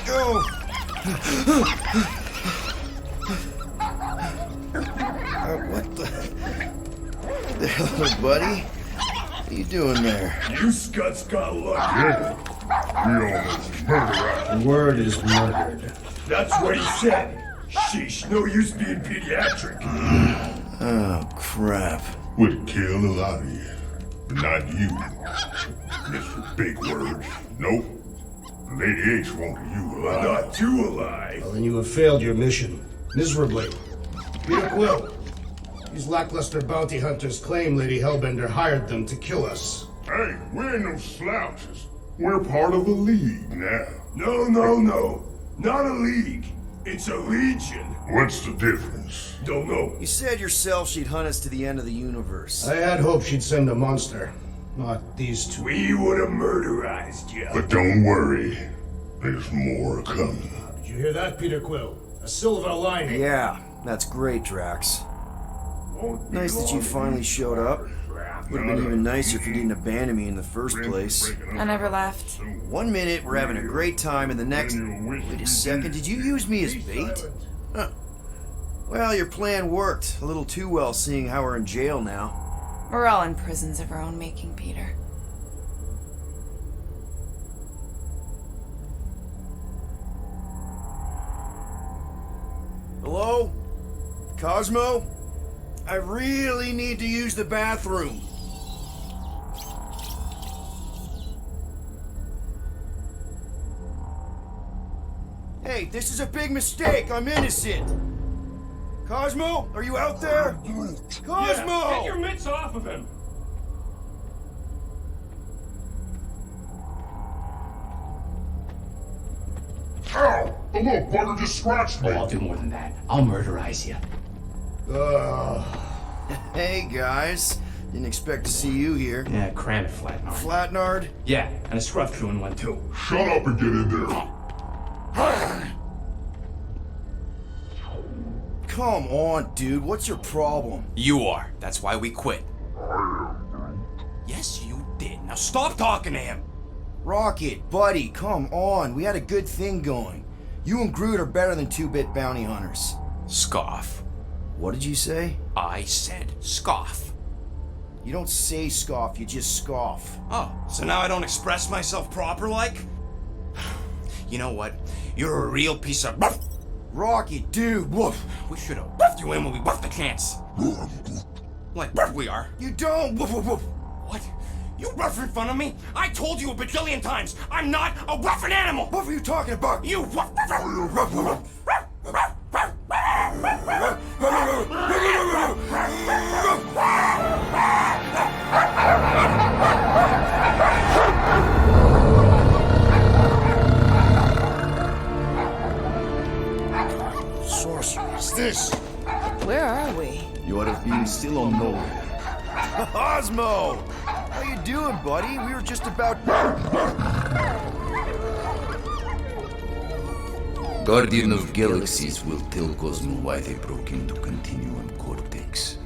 Go! What the hell, buddy? What are you doing there? You scuts got lucky. We almost murdered. The word is murdered. That's what he said. Sheesh, no use being pediatric. Oh, crap. Would kill a lot of you, but not you. Mr. Big Words. Nope. Lady H wanted you alive. Not too alive. Well, then you have failed your mission. Miserably. Peter Quill. These lackluster bounty hunters claim Lady Hellbender hired them to kill us. Hey, we ain't no slouches. We're part of a league now. No. Not a league. It's a legion. What's the difference? Don't know. You said yourself she'd hunt us to the end of the universe. I had hoped she'd send a monster. Not these two. We would have murderized you. But don't worry. There's more coming. Did you hear that, Peter Quill? A silver lining. Yeah, that's great, Drax. Nice that you finally showed up. Would have been even nicer if you didn't abandon me in the first place. I never left. 1 minute, we're having a great time, and the next... Wait a second, did you use me as bait? Huh. Well, your plan worked. A little too well, seeing how we're in jail now. We're all in prisons of our own making, Peter. Hello? Cosmo? I really need to use the bathroom. Hey, this is a big mistake. I'm innocent. Cosmo, are you out there? Cosmo! Get your mitts off of him! Ow! The little bugger just scratched me. Oh, I'll do more than that. I'll murderize you. Hey, guys. Didn't expect to see you here. Yeah, cram it, Flatnard. Flatnard? Yeah, and a scruff crew in one too. Shut up and get in there. Come on, dude. What's your problem? You are. That's why we quit. Yes, you did. Now stop talking to him. Rocket, buddy, come on. We had a good thing going. You and Groot are better than two-bit bounty hunters. Scoff. What did you say? I said scoff. You don't say scoff, you just scoff. Oh, so now I don't express myself proper like? You know what? You're a real piece of... Rocket, dude, woof. We should have buffed you in when we buffed the chance. Like we are. You don't, woof, woof, woof. What? You rough in front of me? I told you a bajillion times, I'm not a roughin' animal! What were you talking about? You rough... Sorceress, this. Where are we? You are being still unknown. Osmo! How you doing, buddy? We were just about... Guardian of Galaxies will tell Cosmo why they broke into Continuum Cortex.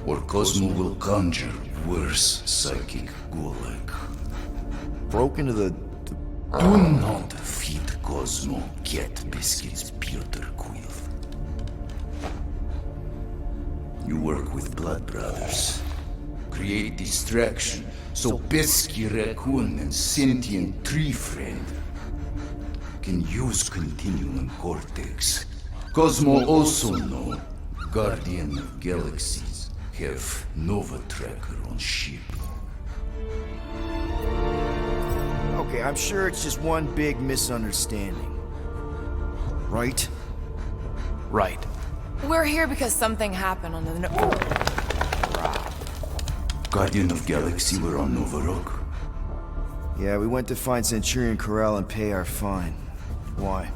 Or Cosmo will conjure worse psychic gulag. Broke into the... Do not feed Cosmo cat biscuits, Peter Quill. You work with Blood Brothers. Create distraction so pesky raccoon and sentient tree friend can use Continuum Cortex. Cosmo also know Guardian of Galaxies have Nova Tracker on ship. Okay, I'm sure it's just one big misunderstanding. Right? Right. We're here because something happened on the... Guardian of Galaxy were on Nova Rock. Yeah, we went to find Centurion Corral and pay our fine. Why?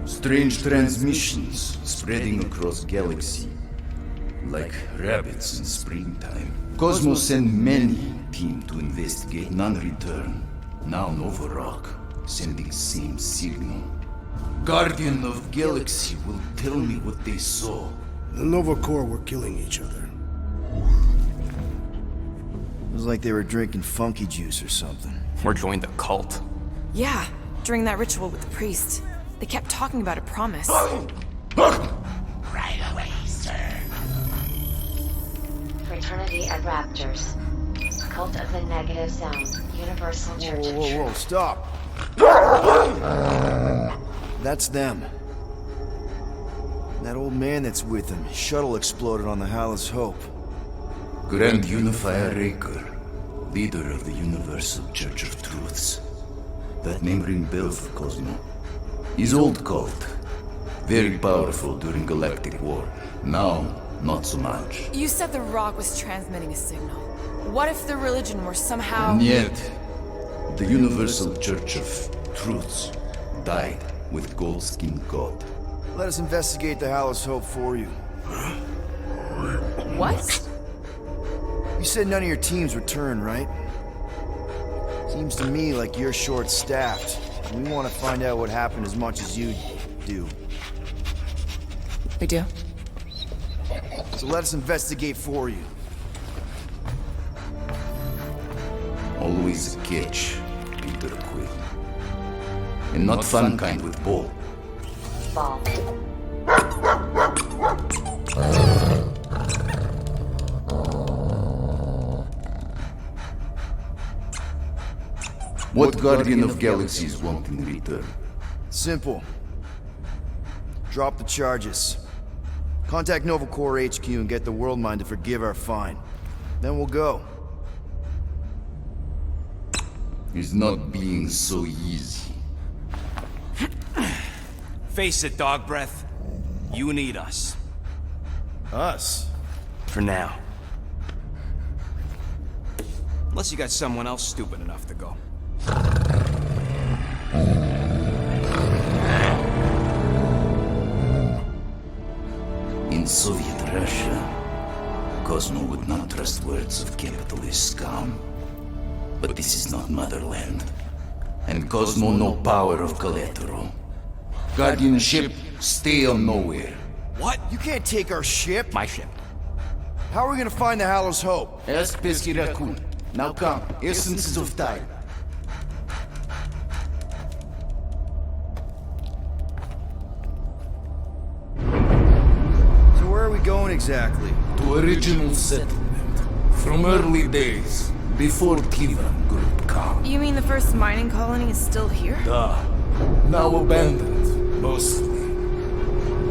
Strange transmissions spreading across galaxy. Like rabbits in springtime. Cosmo sent many team to investigate, none return. Now Nova Rock, sending same signal. Guardian of Galaxy will tell me what they saw. The Nova Corps were killing each other. It was like they were drinking funky juice or something. Or joined the cult. Yeah, during that ritual with the priest. They kept talking about a promise. Right away, sir. Fraternity at Raptors. Cult of the Negative Zone. Universal Church of Whoa, Truth. stop. That's them. That old man that's with them. His shuttle exploded on the Hallis Hope. Grand Unifier Raker, leader of the Universal Church of Truths. That name ring bell for Cosmo. His old cult. Very powerful during Galactic War. Now, not so much. You said the rock was transmitting a signal. What if the religion were somehow... And yet, the Universal Church of Truths died with Gold-Skinned God. Let us investigate the Hallis Hope for you. What? You said none of your teams returned, right? Seems to me like you're short-staffed. We want to find out what happened as much as you do. We do? So let us investigate for you. Always a catch, Peter Quill. And not fun kind with Ball. Ball. What Guardian of Galaxies want in return? Simple. Drop the charges. Contact Nova Corps HQ and get the World Mind to forgive our fine. Then we'll go. It's not being so easy. Face it, dog breath. You need us. Us? For now. Unless you got someone else stupid enough to go. In Soviet Russia, Cosmo would not trust words of capitalist scum. But this is not motherland. And Cosmo no power of collateral. Guardianship, stay on nowhere. What? You can't take our ship? My ship. How are we gonna find the Hallis Hope? Ask Pesky Raccoon. Now come, essences of time. So where are we going exactly? To original settlement. From early days, before Kivan Group come. You mean the first mining colony is still here? Now abandoned, mostly.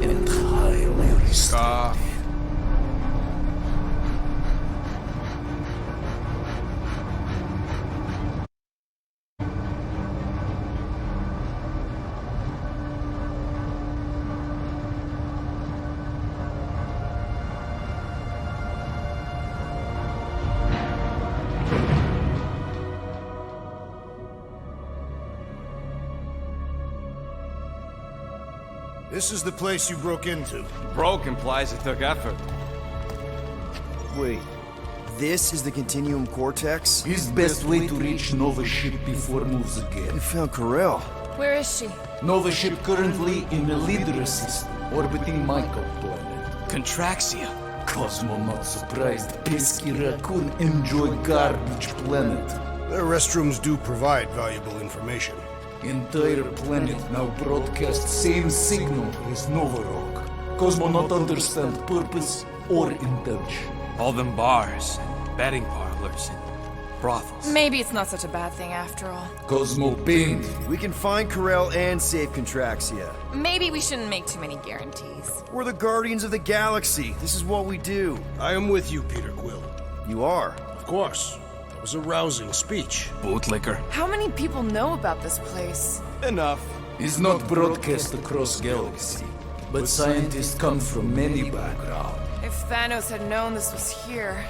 And highly restored. This is the place you broke into. Broke implies it took effort. Wait, this is the Continuum Cortex? His best way to reach Nova ship before moves again. You found Karel. Where is she? Nova ship currently in the Leader system, orbiting Michael planet. Contraxia. Cosmo not surprised. Pesky Raccoon enjoy garbage planet. Their restrooms do provide valuable information. Entire planet now broadcast same signal as Nova Rock. Cosmo not understand purpose or intention. All them bars, betting parlors, and brothels. Maybe it's not such a bad thing after all. Cosmo pained. We can find Karel and save Contraxia. Maybe we shouldn't make too many guarantees. We're the Guardians of the Galaxy. This is what we do. I am with you, Peter Quill. You are. Of course. That was a rousing speech. Bootlicker. How many people know about this place? Enough. Is not broadcast across galaxy, but scientists come from many backgrounds. If Thanos had known this was here...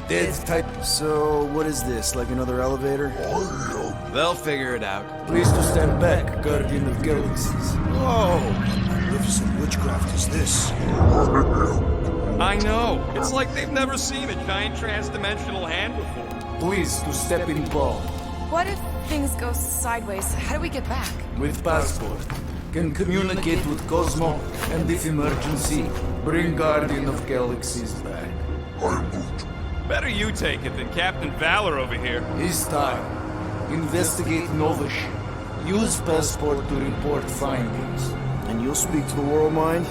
Dead type. So, what is this? Like another elevator? They'll figure it out. Please to stand back, Guardian of Galaxies. Whoa! Magnificent witchcraft is this? I know. It's like they've never seen a giant trans-dimensional hand before. Please to step in ball. What if things go sideways? How do we get back? With passport. Can communicate with Cosmo, and if emergency, bring Guardian of Galaxies back. Better you take it than Captain Valor over here. His time. Investigate Nova ship. Use passport to report findings. And you'll speak to the world mind?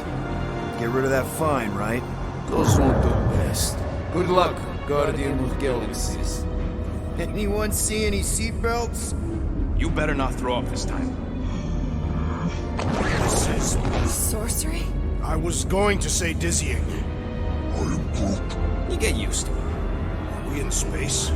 Get rid of that fine, right? Those won't do best. Good luck, Guardian of Galaxies. Anyone see any seatbelts? You better not throw up this time. This is... Sorcery? I was going to say dizzying. I am Groot. You get used to it. Are we in space?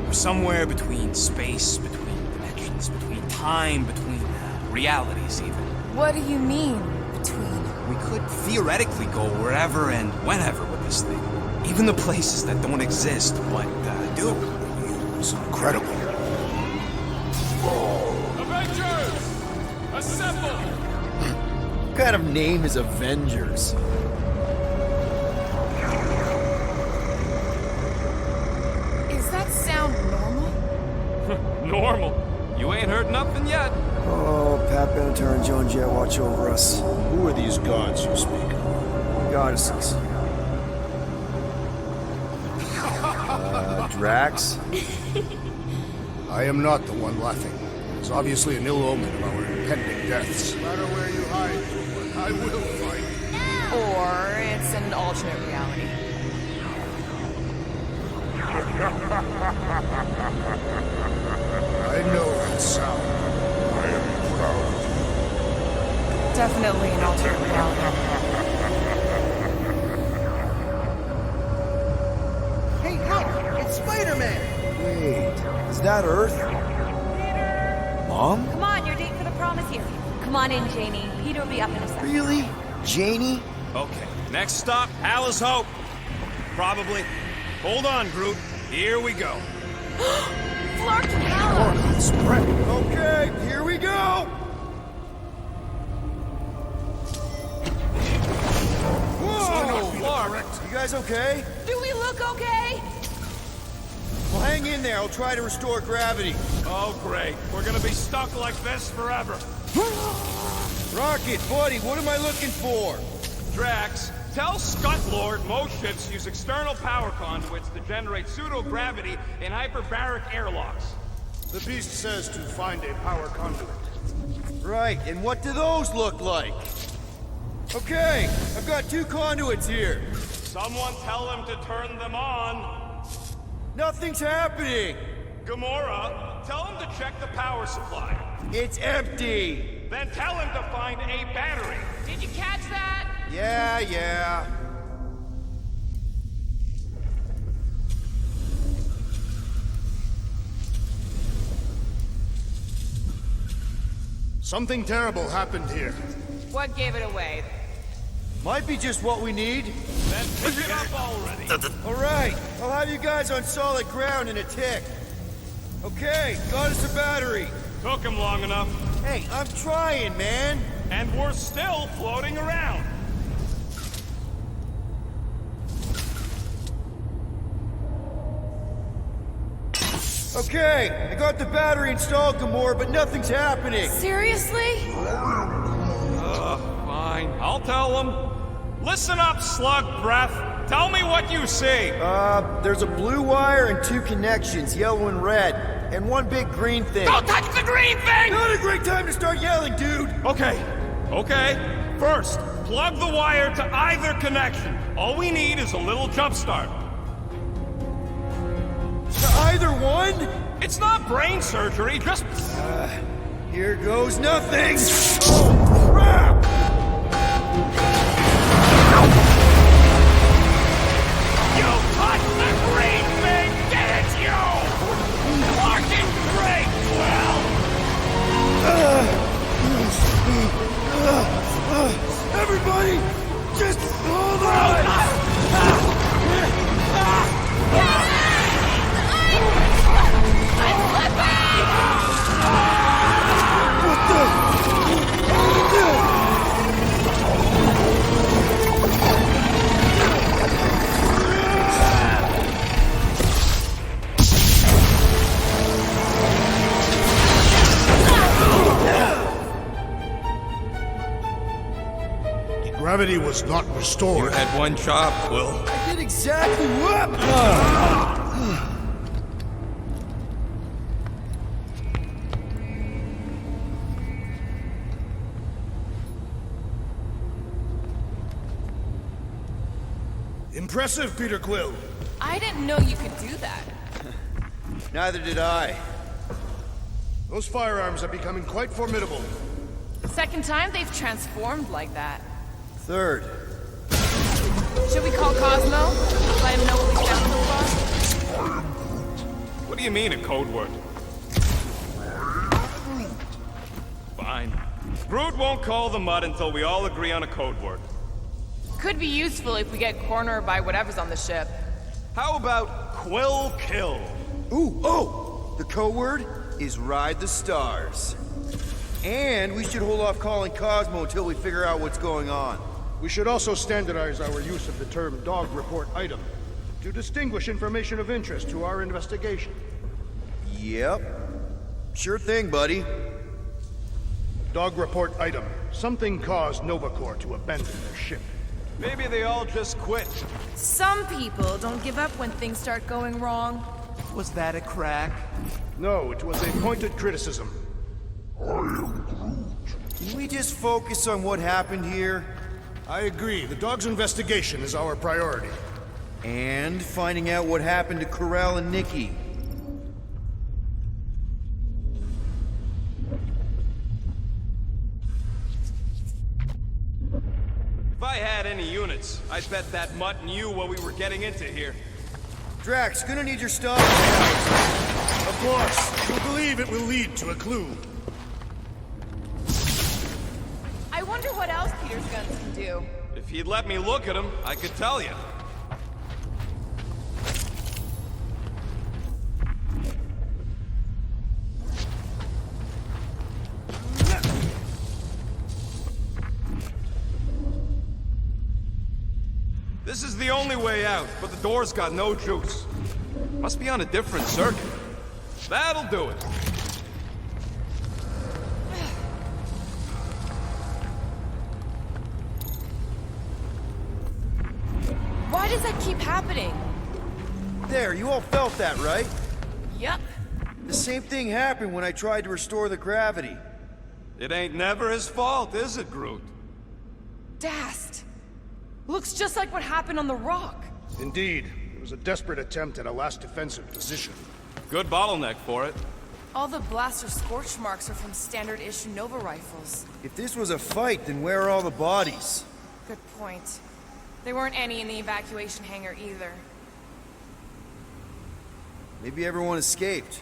We're somewhere between space, between dimensions, between time, between realities even. What do you mean, between? We could theoretically go wherever and whenever with this thing. Even the places that don't exist, but do. It's incredible. Avengers! Assemble! What kind of name is Avengers? Is that sound normal? Normal. You ain't heard nothing yet. Oh, Pat Banter and Joan Jett watch over us. Who are these gods you speak of? Goddesses. Drax? I am not the one laughing. It's obviously an ill omen of our impending deaths. No matter where you hide, I will find you. Or it's an alternate reality. I know that sound. I am proud. Definitely an alternate reality. Hey, look! It's Spider-Man! Wait, is that Earth? Mom? Come on, your date for the prom is here. Come on in, Janie. Peter will be up in a second. Really? Janie? Okay, next stop, Alice Hope. Probably. Hold on, Groot. Here we go. Flark out! Okay, here we go! Whoa! You guys okay? Do we look okay? Well, hang in there. I'll try to restore gravity. Oh, great. We're gonna be stuck like this forever. Rocket, buddy, what am I looking for? Drax, tell Scut-Lord most ships use external power conduits to generate pseudo-gravity in hyperbaric airlocks. The beast says to find a power conduit. Right, and what do those look like? Okay, I've got 2 conduits here. Someone tell him to turn them on. Nothing's happening. Gamora, tell him to check the power supply. It's empty. Then tell him to find a battery. Did you catch that? Yeah. Something terrible happened here. What gave it away? Might be just what we need. Then pick it up already. All right, I'll have you guys on solid ground in a tick. Okay, got us a battery. Took him long enough. Hey, I'm trying, man. And we're still floating around. Okay, I got the battery installed, Gamora, but nothing's happening. Seriously? Fine. I'll tell him. Listen up, slug breath. Tell me what you see. There's a blue wire and 2 connections, yellow and red, and 1 big green thing. Don't touch the green thing! Not a great time to start yelling, dude! Okay. First, plug the wire to either connection. All we need is a little jump start. To either one? It's not brain surgery, just... Here goes nothing! Oh, crap! You touched the green thing, didn't you? Fucking great, well! Everybody, just hold on! I'm slipping! What the? Gravity was not restored. You had one job, Quill. I did exactly what? Impressive, Peter Quill. I didn't know you could do that. Neither did I. Those firearms are becoming quite formidable. Second time they've transformed like that. Third. Should we call Cosmo? Let him know what we found so far? What do you mean, a code word? Fine. Groot won't call the mud until we all agree on a code word. Could be useful if we get cornered by whatever's on the ship. How about Quill Kill? Ooh, oh! The code word is Ride the Stars. And we should hold off calling Cosmo until we figure out what's going on. We should also standardize our use of the term dog report item to distinguish information of interest to our investigation. Yep. Sure thing, buddy. Dog report item. Something caused Nova Corps to abandon their ship. Maybe they all just quit. Some people don't give up when things start going wrong. Was that a crack? No, it was a pointed criticism. Can we just focus on what happened here? I agree. The dog's investigation is our priority. And finding out what happened to Corell and Nikki. If I had any units, I'd bet that mutt knew what we were getting into here. Drax, gonna need your stuff. Of course. We believe it will lead to a clue. I wonder what else Peter's guns can do. If he'd let me look at him, I could tell you. This is the only way out, but the door's got no juice. Must be on a different circuit. That'll do it. Why does that keep happening? There, you all felt that, right? Yup. The same thing happened when I tried to restore the gravity. It ain't never his fault, is it, Groot? Dast. Looks just like what happened on the rock. Indeed. It was a desperate attempt at a last defensive position. Good bottleneck for it. All the blaster scorch marks are from standard-issue Nova rifles. If this was a fight, then where are all the bodies? Good point. There weren't any in the evacuation hangar either. Maybe everyone escaped.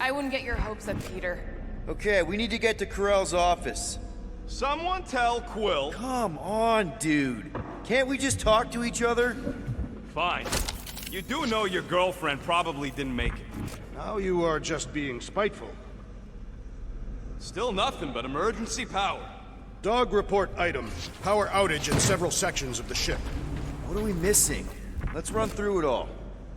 I wouldn't get your hopes up, Peter. Okay, we need to get to Corell's office. Someone tell Quill. Come on, dude. Can't we just talk to each other? Fine. You do know your girlfriend probably didn't make it. Now you are just being spiteful. Still nothing but emergency power. Dog report item. Power outage in several sections of the ship. What are we missing? Let's run through it all.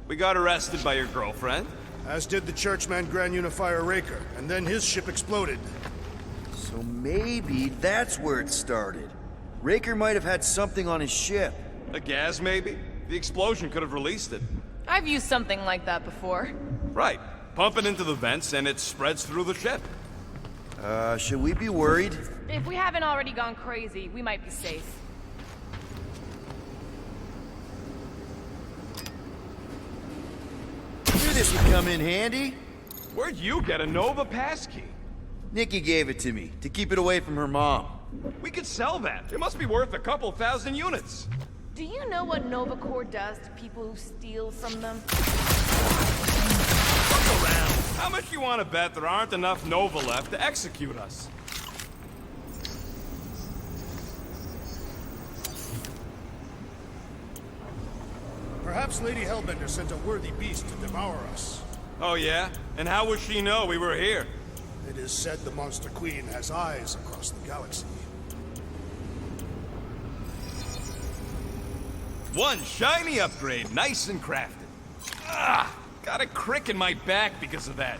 We got arrested by your girlfriend. As did the Churchman Grand Unifier Raker, and then his ship exploded. So maybe that's where it started. Raker might have had something on his ship. A gas, maybe? The explosion could have released it. I've used something like that before. Right. Pump it into the vents and it spreads through the ship. Should we be worried? If we haven't already gone crazy, we might be safe. Knew this would come in handy. Where'd you get a Nova passkey? Nikki gave it to me, to keep it away from her mom. We could sell that. It must be worth a couple thousand units. Do you know what Nova Corps does to people who steal from them? Look around. How much you want to bet there aren't enough Nova left to execute us? Perhaps Lady Hellbender sent a worthy beast to devour us. Oh yeah? And how would she know we were here? It is said the Monster Queen has eyes across the galaxy. One shiny upgrade, nice and crafted. Ah! Got a crick in my back because of that.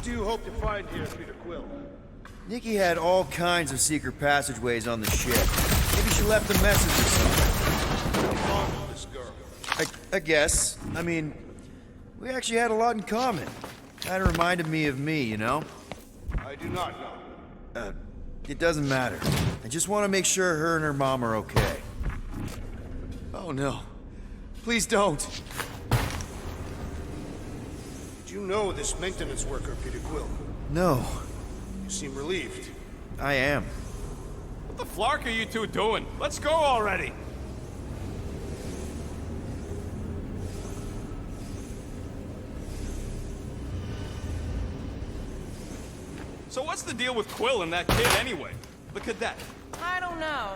do you hope to find here, Peter Quill? Nikki had all kinds of secret passageways on the ship. Maybe she left a message or something. What's wrong with this girl? I guess. I mean, we actually had a lot in common. Kinda reminded me of me, you know? I do not know. It doesn't matter. I just want to make sure her and her mom are okay. Oh no. Please don't. Do you know this maintenance worker, Peter Quill? No. You seem relieved. I am. What the flark are you two doing? Let's go already! So what's the deal with Quill and that kid anyway? The cadet. I don't know.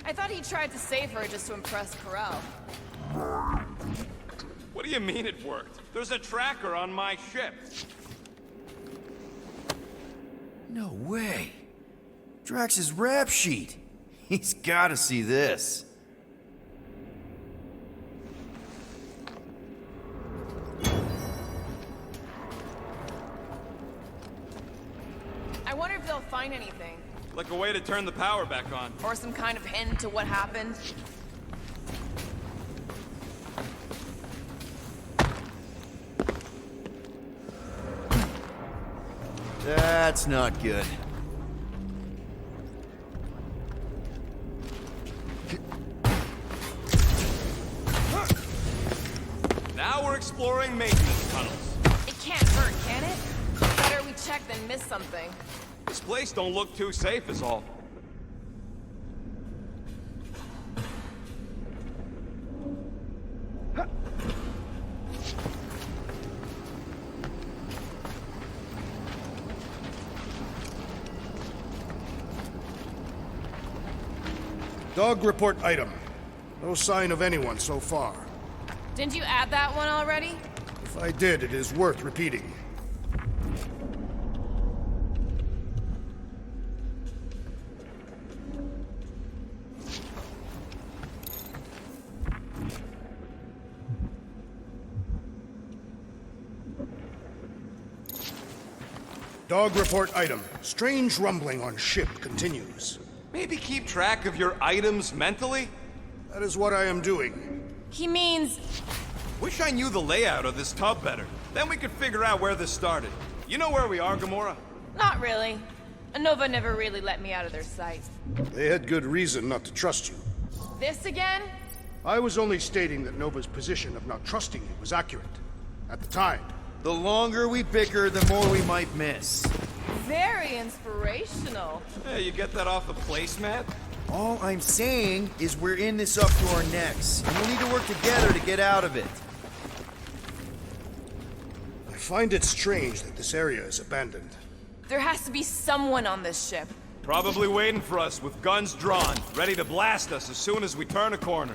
I thought he tried to save her just to impress Corral. What do you mean it worked? There's a tracker on my ship. No way. Drax's rap sheet. He's gotta see this. I wonder if they'll find anything. Like a way to turn the power back on. Or some kind of hint to what happened. That's not good. Now we're exploring maintenance tunnels. It can't hurt, can it? Better we check than miss something. This place don't look too safe is all. Dog report item. No sign of anyone so far. Didn't you add that one already? If I did, it is worth repeating. Dog report item. Strange rumbling on ship continues. Maybe keep track of your items mentally? That is what I am doing. He means... Wish I knew the layout of this tub better. Then we could figure out where this started. You know where we are, Gamora? Not really. Nova never really let me out of their sight. They had good reason not to trust you. This again? I was only stating that Nova's position of not trusting you was accurate. At the time. The longer we bicker, the more we might miss. Very inspirational. Hey, you get that off the placemat? All I'm saying is we're in this up to our necks, and we'll need to work together to get out of it. I find it strange that this area is abandoned. There has to be someone on this ship. Probably waiting for us with guns drawn, ready to blast us as soon as we turn a corner.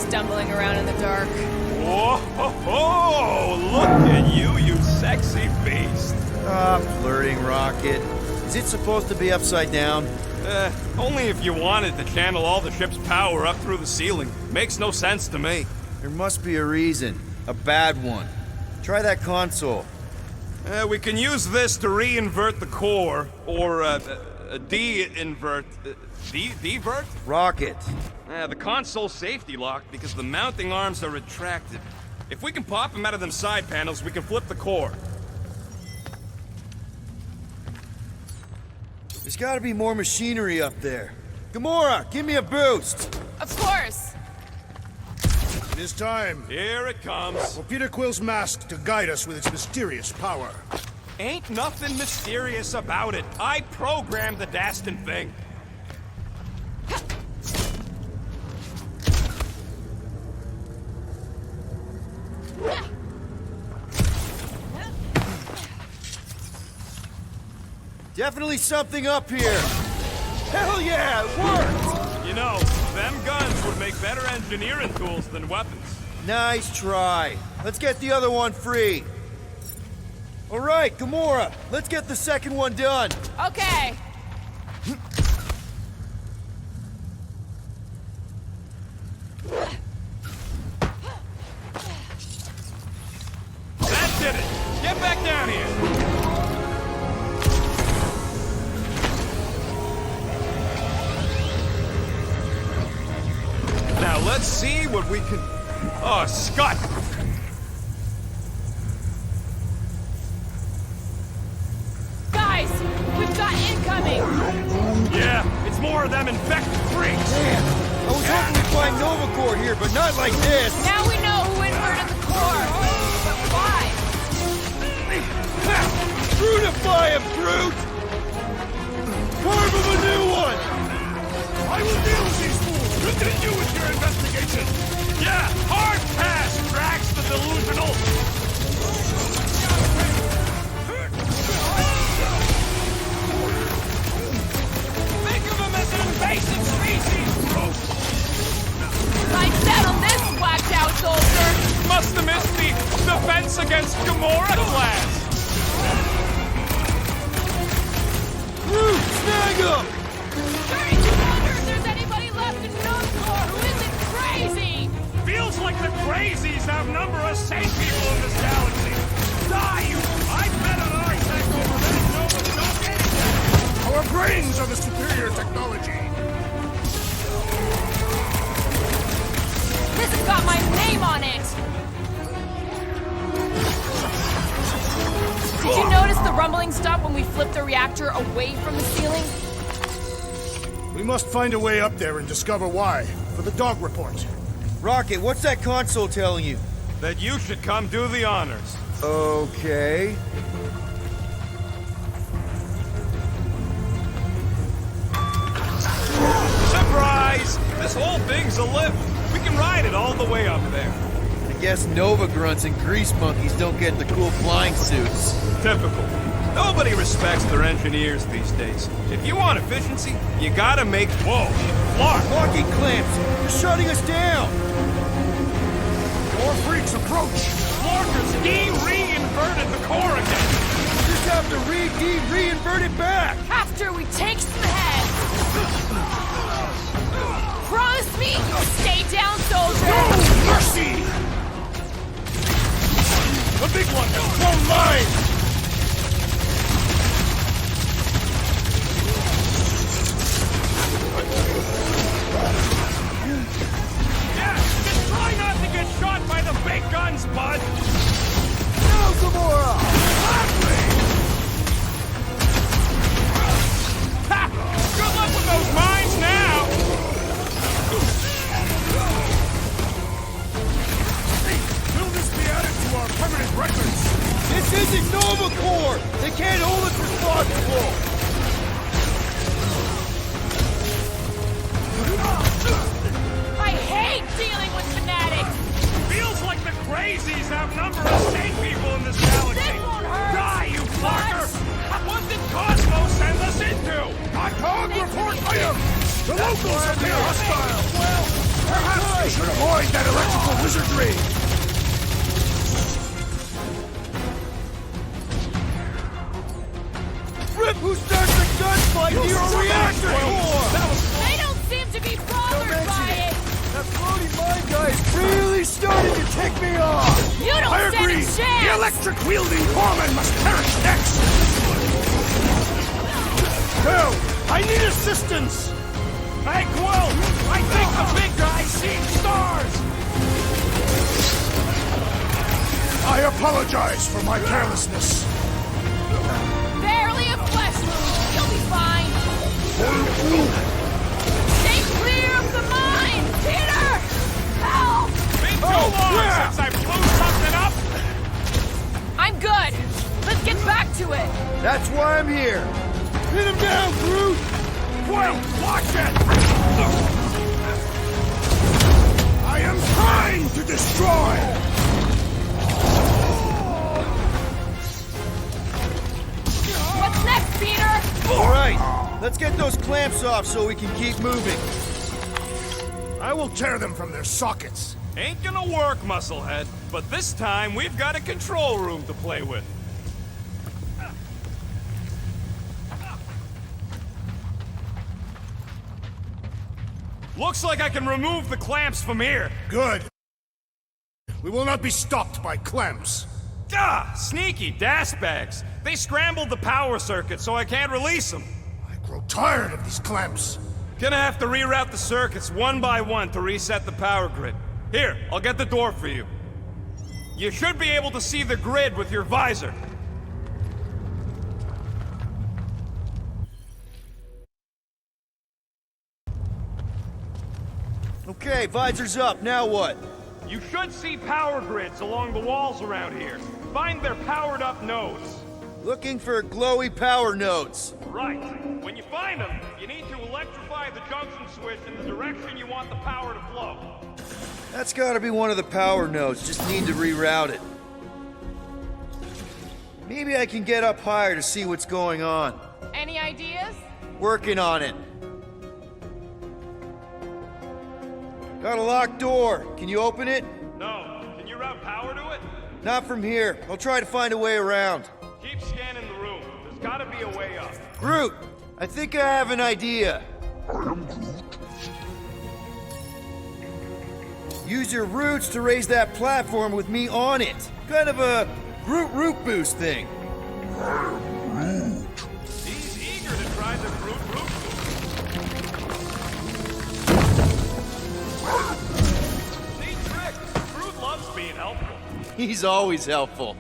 Stumbling around in the dark. Whoa! Look at you, you sexy beast! Ah, flirting, Rocket. Is it supposed to be upside down? Only if you wanted to channel all the ship's power up through the ceiling. Makes no sense to me. There must be a reason. A bad one. Try that console. We can use this to re-invert the core, or de-invert... Divert? Rocket. The console's safety locked because the mounting arms are retracted. If we can pop them out of them side panels, we can flip the core. There's gotta be more machinery up there. Gamora, give me a boost! Of course! It is time. Here it comes. For Peter Quill's mask to guide us with its mysterious power. Ain't nothing mysterious about it. I programmed the dastin' thing. Definitely something up here! Hell yeah, it worked! You know, them guns would make better engineering tools than weapons. Nice try. Let's get the other one free. All right, Gamora, let's get the second one done. Okay. That did it! Get back down here! Now let's see what we can... Oh, Scott! Guys, we've got incoming! Yeah, it's more of them infected freaks! Man, I was hoping we'd find Novacore here, but not like this. Now we know who inverted the core. But why? Brutify him, Groot! Carve him a new one! I will deal with these fools! Continue with your investigation! Yeah, hard pass, Drax the delusional! Think of him as an invasive species! Like that on this whacked out soldier! Must have missed the defense against Gamora class! Groot, snag him! Starting to wonder if there's anybody left in Novacore who isn't crazy! Feels like the crazies outnumber us sane people in this galaxy! Die, you... I bet an Isaac over that Nova don't anything! Our brains are the superior technology! This has got my name on it! Did you notice the rumbling stopped when we flipped the reactor away from the ceiling? We must find a way up there and discover why, for the dog report. Rocket, what's that console telling you? That you should come do the honors. Okay. Surprise! This whole thing's a lift. We can ride it all the way up there. I guess Nova grunts and grease monkeys don't get the cool flying suits. Typical. Nobody respects their engineers these days. If you want efficiency, you gotta make... Whoa! Clark! Locking clamps! You're shutting us down! More freaks approach! Clarkers de-reinverted the core again! Just have to reinvert it back! After we take some heads! Promise me you'll stay down, soldier! No mercy! The big one has thrown mine! Yeah, just try not to get shot by the big guns, bud! Now, Gamora! Ha! Good luck with those mines now! Will this be added to our permanent records? This isn't Novacore! They can't hold us responsible! I hate dealing with fanatics! Feels like the crazies outnumber us sane people in this galaxy! This won't hurt! Die, you fucker! What did Cosmo send us into? A dog report item! The locals appear hostile! Well, perhaps we should avoid that electrical wizardry! Rip, who starts the gunfight near a reactor core? They don't seem to be bothered by it! That floating mine guy is really starting to tick me off! You don't I stand agree! a chance! The electric-wielding corpsman must perish next! Well, I need assistance! Hey, Quill! I think the big guy's seeing stars! I apologize for my carelessness. Barely a flesh wound! You'll be fine! Stay clear of the mine! Peter! Help! Been too long since I blew something up! I'm good! Let's get back to it! That's why I'm here! Hit him down, Groot! Well, watch it! I am trying to destroy! What's next, Peter? All right, let's get those clamps off so we can keep moving. I will tear them from their sockets. Ain't gonna work, musclehead. But this time, we've got a control room to play with. Looks like I can remove the clamps from here. Good. We will not be stopped by clamps. Ah, sneaky bags. They scrambled the power circuit, so I can't release them. I grow tired of these clamps. Gonna have to reroute the circuits one by one to reset the power grid. Here, I'll get the door for you. You should be able to see the grid with your visor. Okay, visor's up, now what? You should see power grids along the walls around here. Find their powered up nodes. Looking for glowy power nodes. Right. When you find them, you need to electrify the junction switch in the direction you want the power to flow. That's gotta be one of the power nodes, just need to reroute it. Maybe I can get up higher to see what's going on. Any ideas? Working on it. Got a locked door. Can you open it? No. Can you route power to it? Not from here. I'll try to find a way around. Keep scanning the room. There's gotta be a way up. Groot, I think I have an idea. I am Groot. Use your roots to raise that platform with me on it. Kind of a Groot root boost thing. I am Groot. He's eager to try the Groot root boost. Neat trick. Groot loves being helpful. He's always helpful.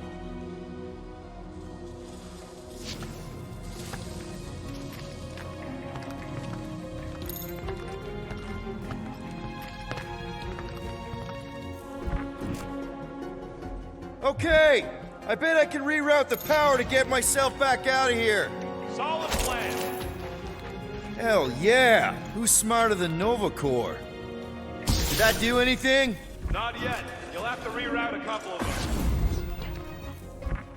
Okay, I bet I can reroute the power to get myself back out of here. Solid plan. Hell yeah! Who's smarter than Nova Corps? Did that do anything? Not yet. You'll have to reroute a couple of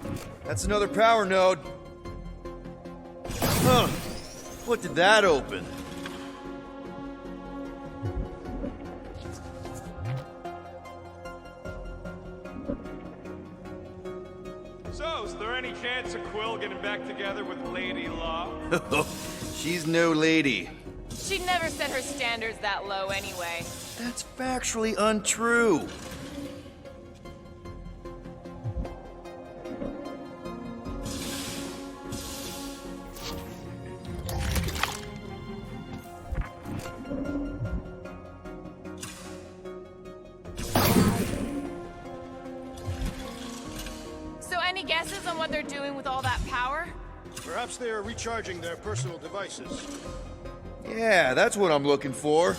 them. That's another power node. Huh. What did that open? So, is there any chance of Quill getting back together with Lady Law? She's no lady. She'd never set her standards that low anyway. That's factually untrue. So any guesses on what they're doing with all that power? Perhaps they are recharging their personal devices. Yeah, that's what I'm looking for.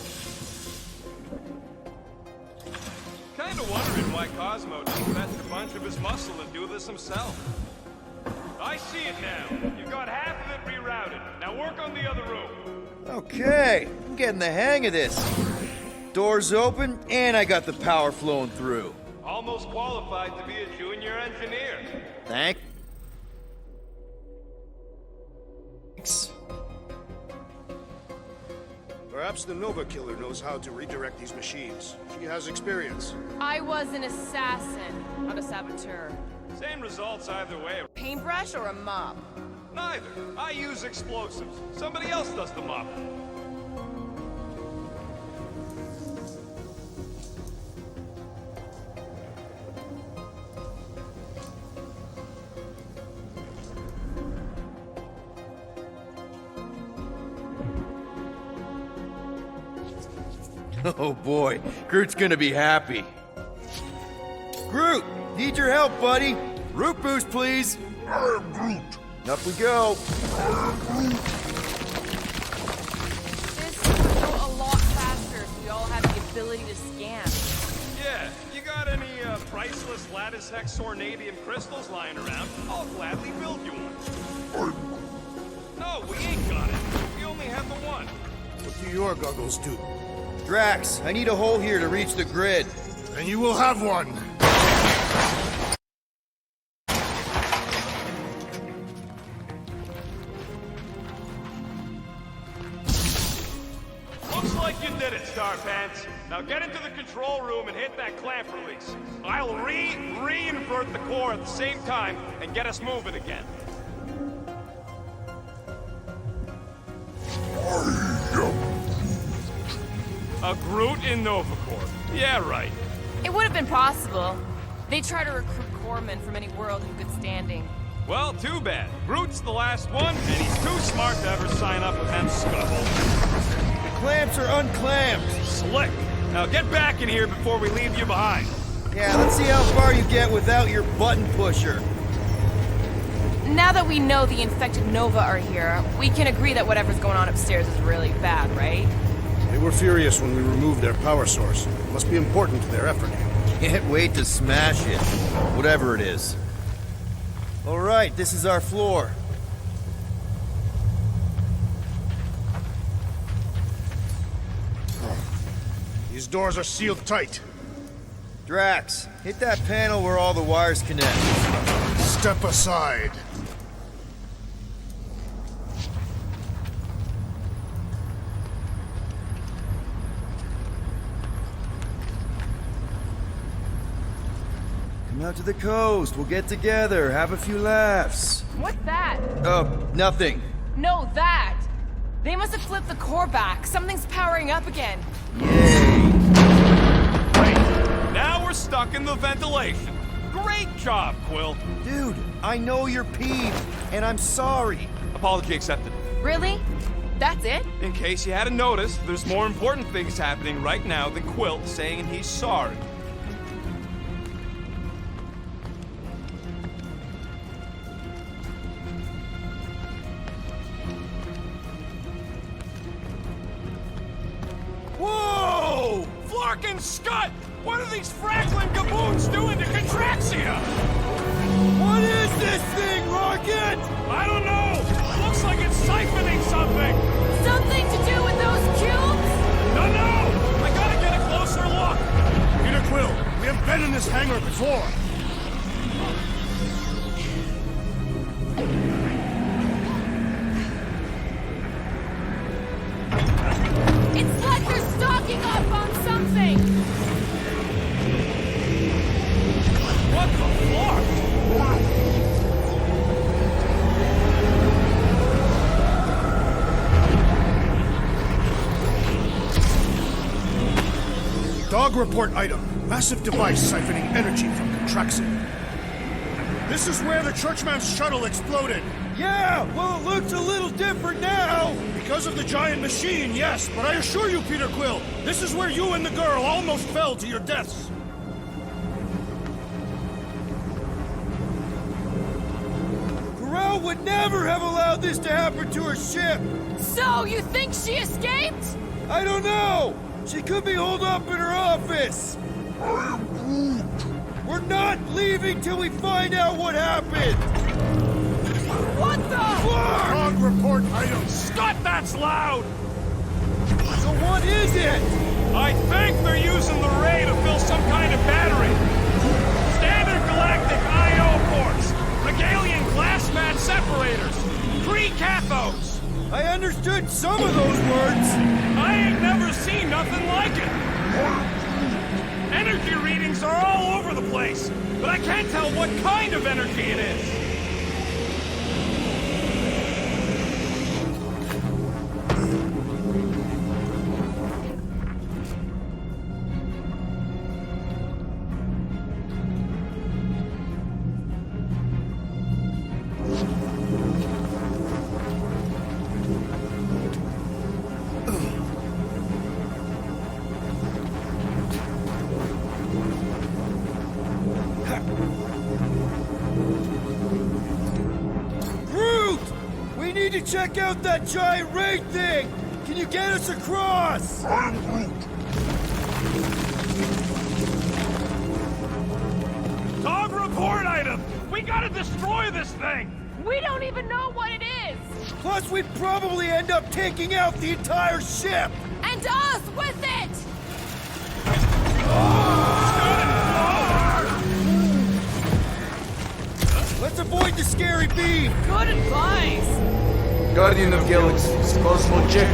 Kinda wondering why Cosmo didn't fetch a bunch of his muscle and do this himself. I see it now. You got half of it rerouted. Now work on the other room. Okay, I'm getting the hang of this. Doors open, and I got the power flowing through. Almost qualified to be a junior engineer. Thanks. Perhaps the Nova Killer knows how to redirect these machines. She has experience. I was an assassin, not a saboteur. Same results either way. Paintbrush or a mop? Neither. I use explosives. Somebody else does the mop. Oh boy, Groot's gonna be happy. Groot, need your help, buddy. Root boost, please. I am Groot. Up we go. This would go a lot faster if we all had the ability to scan. Yeah, you got any priceless lattice hex ornadium crystals lying around? I'll gladly build you one. No, we ain't got it. We only have the one. What do your goggles do? Drax, I need a hole here to reach the grid. Then you will have one. Looks like you did it. Starpants. Now get into the control room and hit that clamp release. I'll re-invert the core at the same time and get us moving again. A Groot in Nova Corps. Yeah, right. It would have been possible. They try to recruit corpsmen from any world in good standing. Well, too bad. Groot's the last one, and he's too smart to ever sign up with them scuttleholes. The clamps are unclamped. Slick. Now get back in here before we leave you behind. Yeah, let's see how far you get without your button pusher. Now that we know the infected Nova are here, we can agree that whatever's going on upstairs is really bad, right? They were furious when we removed their power source. It must be important to their effort. Can't wait to smash it. Whatever it is. All right, this is our floor. These doors are sealed tight. Drax, hit that panel where all the wires connect. Step aside. Come out to the coast. We'll get together, have a few laughs. What's that? Nothing. No, that! They must have flipped the core back. Something's powering up again. Yay. Now we're stuck in the ventilation. Great job, Quill. Dude, I know you're peeved, and I'm sorry. Apology accepted. Really? That's it? In case you hadn't noticed, there's more important things happening right now than Quill saying he's sorry. Whoa! Flarkin' Scud! What are these Franklin gaboons doing to Contraxia? What is this thing, Rocket? I don't know! Looks like it's siphoning something! Something to do with those cubes? No! I gotta get a closer look! Peter Quill, we have been in this hangar before. It's like they're stocking up on something! What the fuck? Dog report item. Massive device siphoning energy from Contraxia. This is where the Churchman's shuttle exploded. Yeah, well, it looks a little different now. Because of the giant machine, yes, but I assure you, Peter Quill, this is where you and the girl almost fell to your deaths. Corral would never have allowed this to happen to her ship. So, you think she escaped? I don't know. She could be holed up in her office. We're not leaving till we find out what happened. What the? Dog report item. Scott, that's loud! So what is it? I think they're using the ray to fill some kind of battery. Standard galactic I.O. ports. Megalian glass mat separators. Kree cathodes. I understood some of those words. I ain't never seen nothing like it. Energy readings are all over the place, but I can't tell what kind of energy it is. Groot! We need to check out that giant ray thing! Can you get us across? Dog report item! We gotta destroy this thing! We don't even know what it is! Plus, we'd probably end up taking out the entire ship! And us with it! Let's avoid the scary beam! Good advice! Guardian of Galaxies, Cosmo check.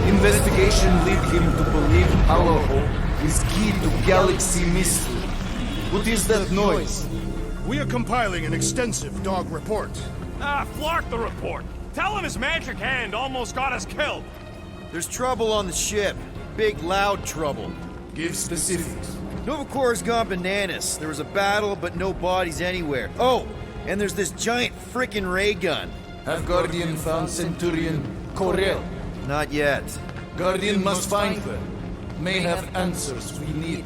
Investigation led him to believe powerful is key to galaxy mystery. What is that noise? We are compiling an extensive dog report. Flark the report. Tell him his magic hand almost got us killed. There's trouble on the ship. Big, loud trouble. Give specifics. Novacor's gone bananas. There was a battle, but no bodies anywhere. Oh, and there's this giant frickin' ray gun. Have Guardian found Centurion Corel? Not yet. Guardian must find her. May have answers we need.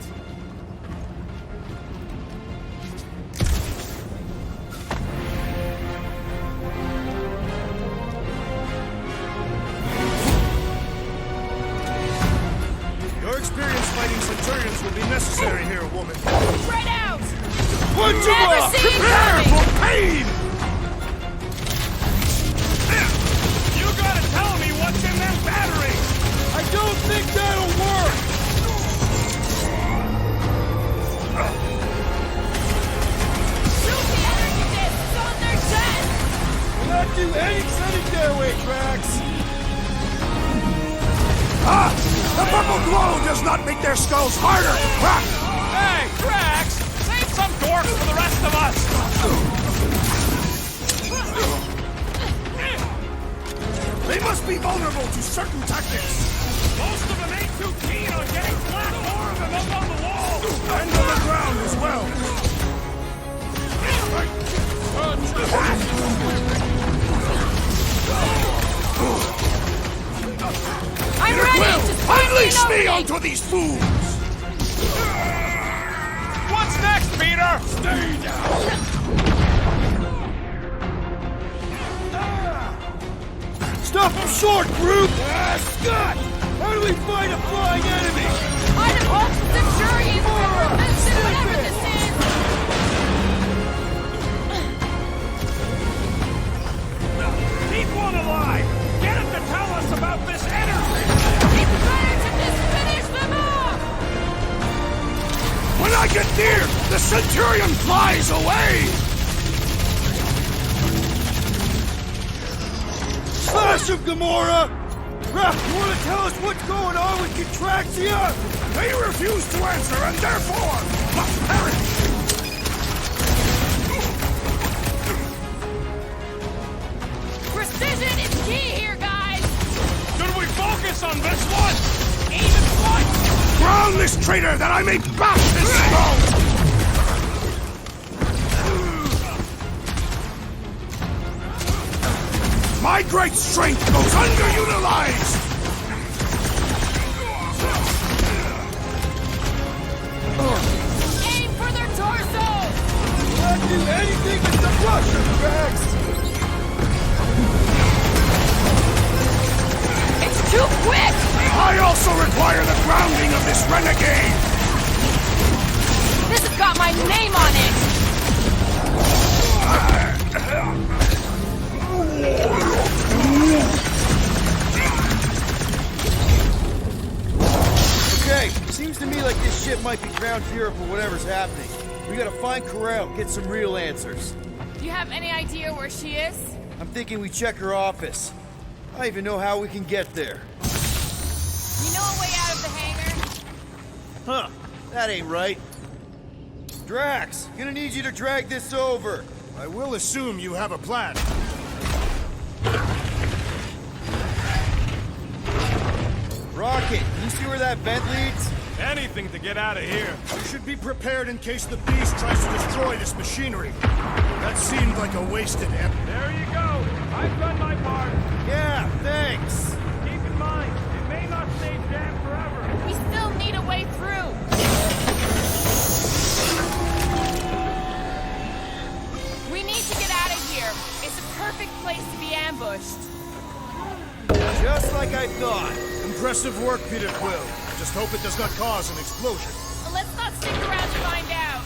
Your experience fighting Centurions will be necessary here, woman. Spread out! Punch him Never up! see it Prepare coming! for pain! You gotta tell me what's in them batteries! I don't think that'll work! Shoot the energy discs on their chest! Will not do anything their way, Drax! Ah! The purple glow does not make their skulls harder to crack! Hey, Drax! Save some dorks for the rest of us! They must be vulnerable to certain tactics! Most of them ain't too keen on getting flat more of them up on the wall! And on the ground as well! I'm ready! Just find Unleash an me opening! onto these fools! What's next, Peter? Stay down! Stop him short, Groot! Scott! How do we fight a flying enemy? I'd have hoped the Centurions would prevent whatever this is! Keep one alive! Get him to tell us about this energy! It's better to just finish them off! When I get near, the Centurion flies away! Smash him, Gamora! Drax, you want to tell us what's going on with Contraxia? They refuse to answer and therefore must perish! Precision is key here, guys! Should we focus on this one? Even one? Drown this traitor that I may bash his skull! My great strength goes underutilized! Aim for their torsos! Not do anything but the rush of Drax! It's too quick! I also require the grounding of this renegade! This has got my name on it! Okay, seems to me like this ship might be ground zero for whatever's happening. We gotta find Corel, get some real answers. Do you have any idea where she is? I'm thinking we check her office. I don't even know how we can get there. You know a way out of the hangar? Huh, that ain't right. Drax, gonna need you to drag this over. I will assume you have a plan. Rocket, can you see where that vent leads? Anything to get out of here. You should be prepared in case the beast tries to destroy this machinery. That seemed like a wasted effort. There you go. I've done my part. Yeah, thanks. Keep in mind, it may not stay jammed forever. We still need a way through! We need to get out of here. It's a perfect place to be ambushed. Just like I thought. Impressive work, Peter Quill. Just hope it does not cause an explosion. Let's not stick around to find out.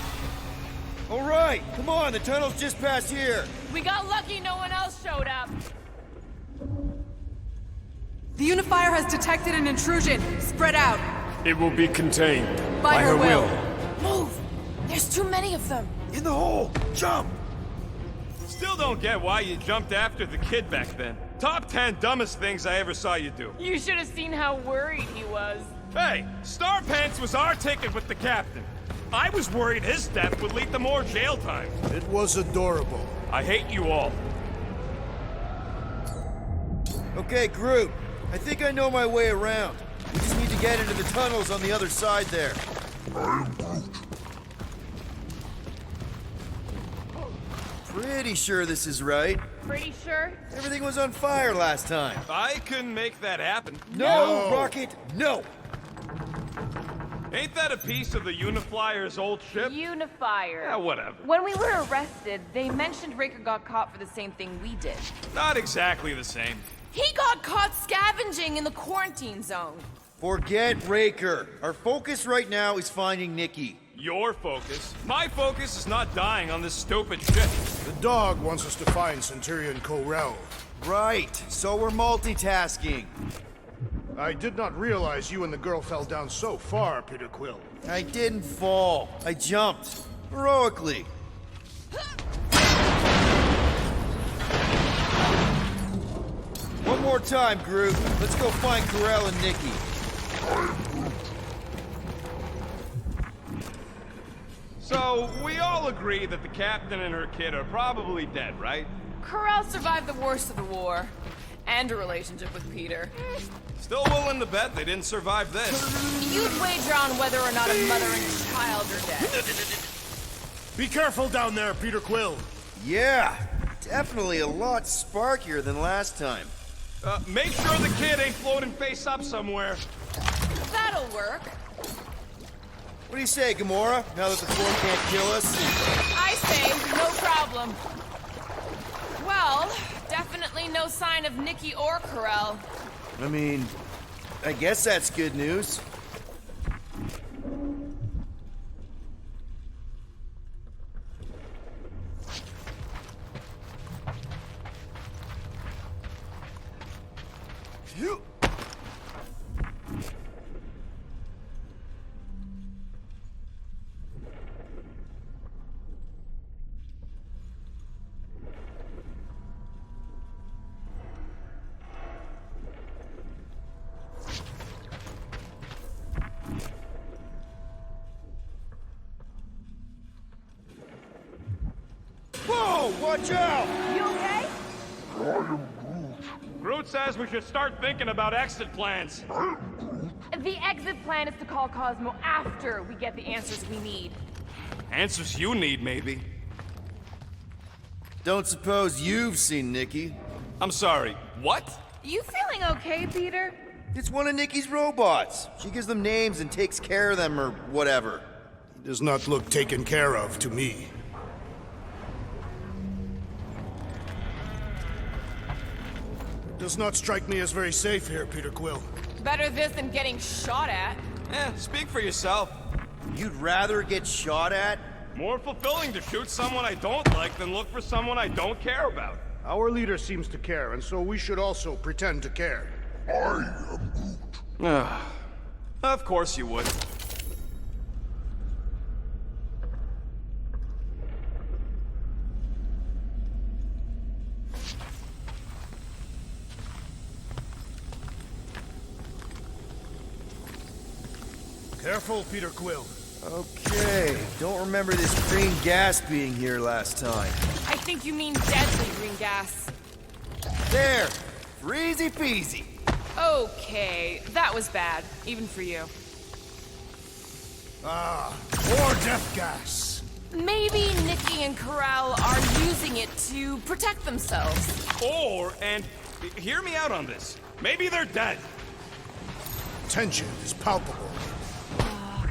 All right, come on, the tunnel's just past here. We got lucky no one else showed up. The Unifier has detected an intrusion. Spread out. It will be contained. By her will. Move! There's too many of them. In the hole, jump! Still don't get why you jumped after the kid back then. Top 10 dumbest things I ever saw you do. You should have seen how worried he was. Hey, Starpants was our ticket with the captain. I was worried his death would lead to more jail time. It was adorable. I hate you all. Okay, Groot. I think I know my way around. We just need to get into the tunnels on the other side there. Pretty sure this is right. Pretty sure? Everything was on fire last time. I couldn't make that happen. No, Rocket, no! Ain't that a piece of the Uniflyer's old ship? Unifier. Yeah, whatever. When we were arrested, they mentioned Raker got caught for the same thing we did. Not exactly the same. He got caught scavenging in the quarantine zone. Forget Raker. Our focus right now is finding Nikki. Your focus. My focus is not dying on this stupid ship. The dog wants us to find Centurion Corel. Right, so we're multitasking. I did not realize you and the girl fell down so far, Peter Quill. I didn't fall. I jumped. Heroically. One more time, Groot. Let's go find Corel and Nikki. So, we all agree that the captain and her kid are probably dead, right? Corel survived the worst of the war. And a relationship with Peter. Still willing to bet they didn't survive this. You'd wager on whether or not a mother and child are dead. Be careful down there, Peter Quill. Yeah, definitely a lot sparkier than last time. Make sure the kid ain't floating face up somewhere. That'll work. What do you say, Gamora? Now that the Form can't kill us? I say, no problem. Well, definitely no sign of Nikki or Corel. I mean, I guess that's good news. Phew. Whoa, watch out! You okay? Groot says we should start thinking about exit plans. The exit plan is to call Cosmo after we get the answers we need. Answers you need, maybe. Don't suppose you've seen Nikki? I'm sorry, what? You feeling okay, Peter? It's one of Nikki's robots. She gives them names and takes care of them or whatever. He does not look taken care of to me. Does not strike me as very safe here, Peter Quill. Better this than getting shot at. Speak for yourself. You'd rather get shot at? More fulfilling to shoot someone I don't like than look for someone I don't care about. Our leader seems to care, and so we should also pretend to care. I am Groot. Of course you would. Careful, Peter Quill. Okay, don't remember this green gas being here last time. I think you mean deadly green gas. There! Easy peasy! Okay, that was bad, even for you. More death gas. Maybe Nikki and Corel are using it to protect themselves. And hear me out on this. Maybe they're dead. Tension is palpable.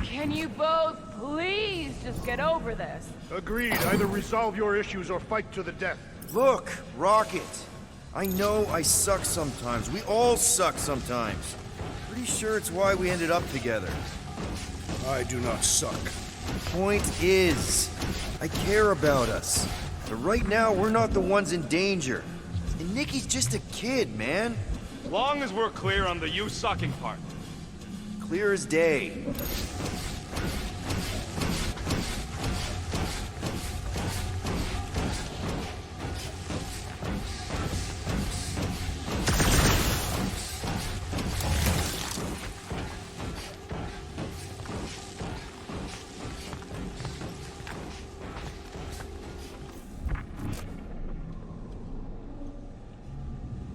Can you both please just get over this? Agreed. Either resolve your issues or fight to the death. Look, Rocket. I know I suck sometimes. We all suck sometimes. Pretty sure it's why we ended up together. I do not suck. Point is, I care about us. But right now, we're not the ones in danger. And Nikki's just a kid, man. As long as we're clear on the you sucking part. Clear as day.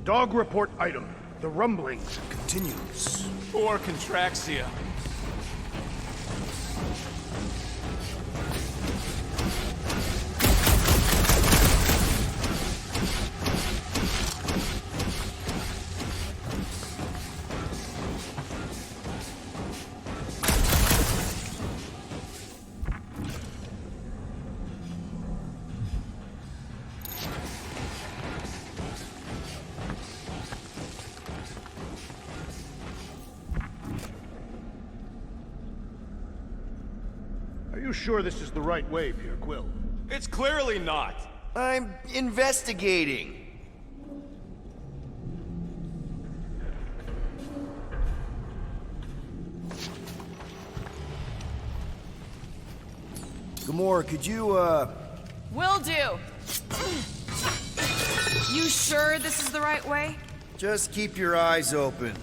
Dog report item. The rumbling continues. Poor Contraxia. Are you sure this is the right way, Peter Quill? It's clearly not. I'm investigating. Gamora, could you, Will do. You sure this is the right way? just keep your eyes open?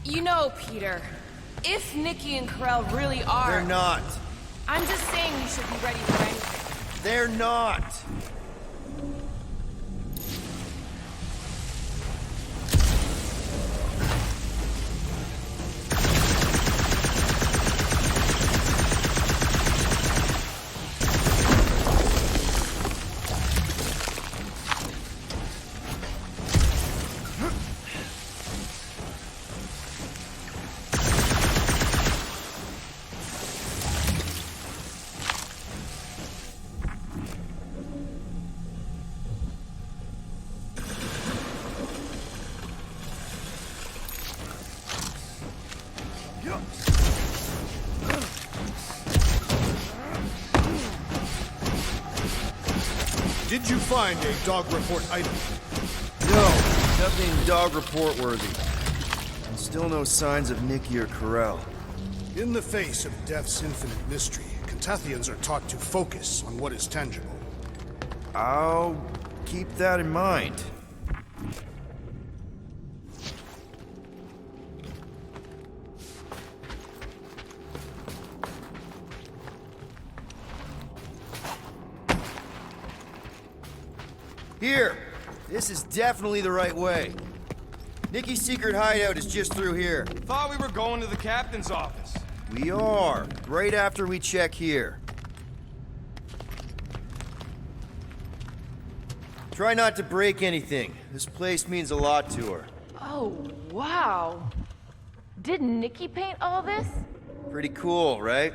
You know, Peter, if Nikki and Karel really are... They're not. I'm just saying we should be ready for anything. They're not. Did you find a dog report item? No, nothing dog report worthy. And still no signs of Nikki or Karel. In the face of death's infinite mystery, Kentathians are taught to focus on what is tangible. I'll keep that in mind. Here! This is definitely the right way. Nikki's secret hideout is just through here. Thought we were going to the captain's office. We are. Right after we check here. Try not to break anything. This place means a lot to her. Oh, wow. Did Nikki paint all this? Pretty cool, right?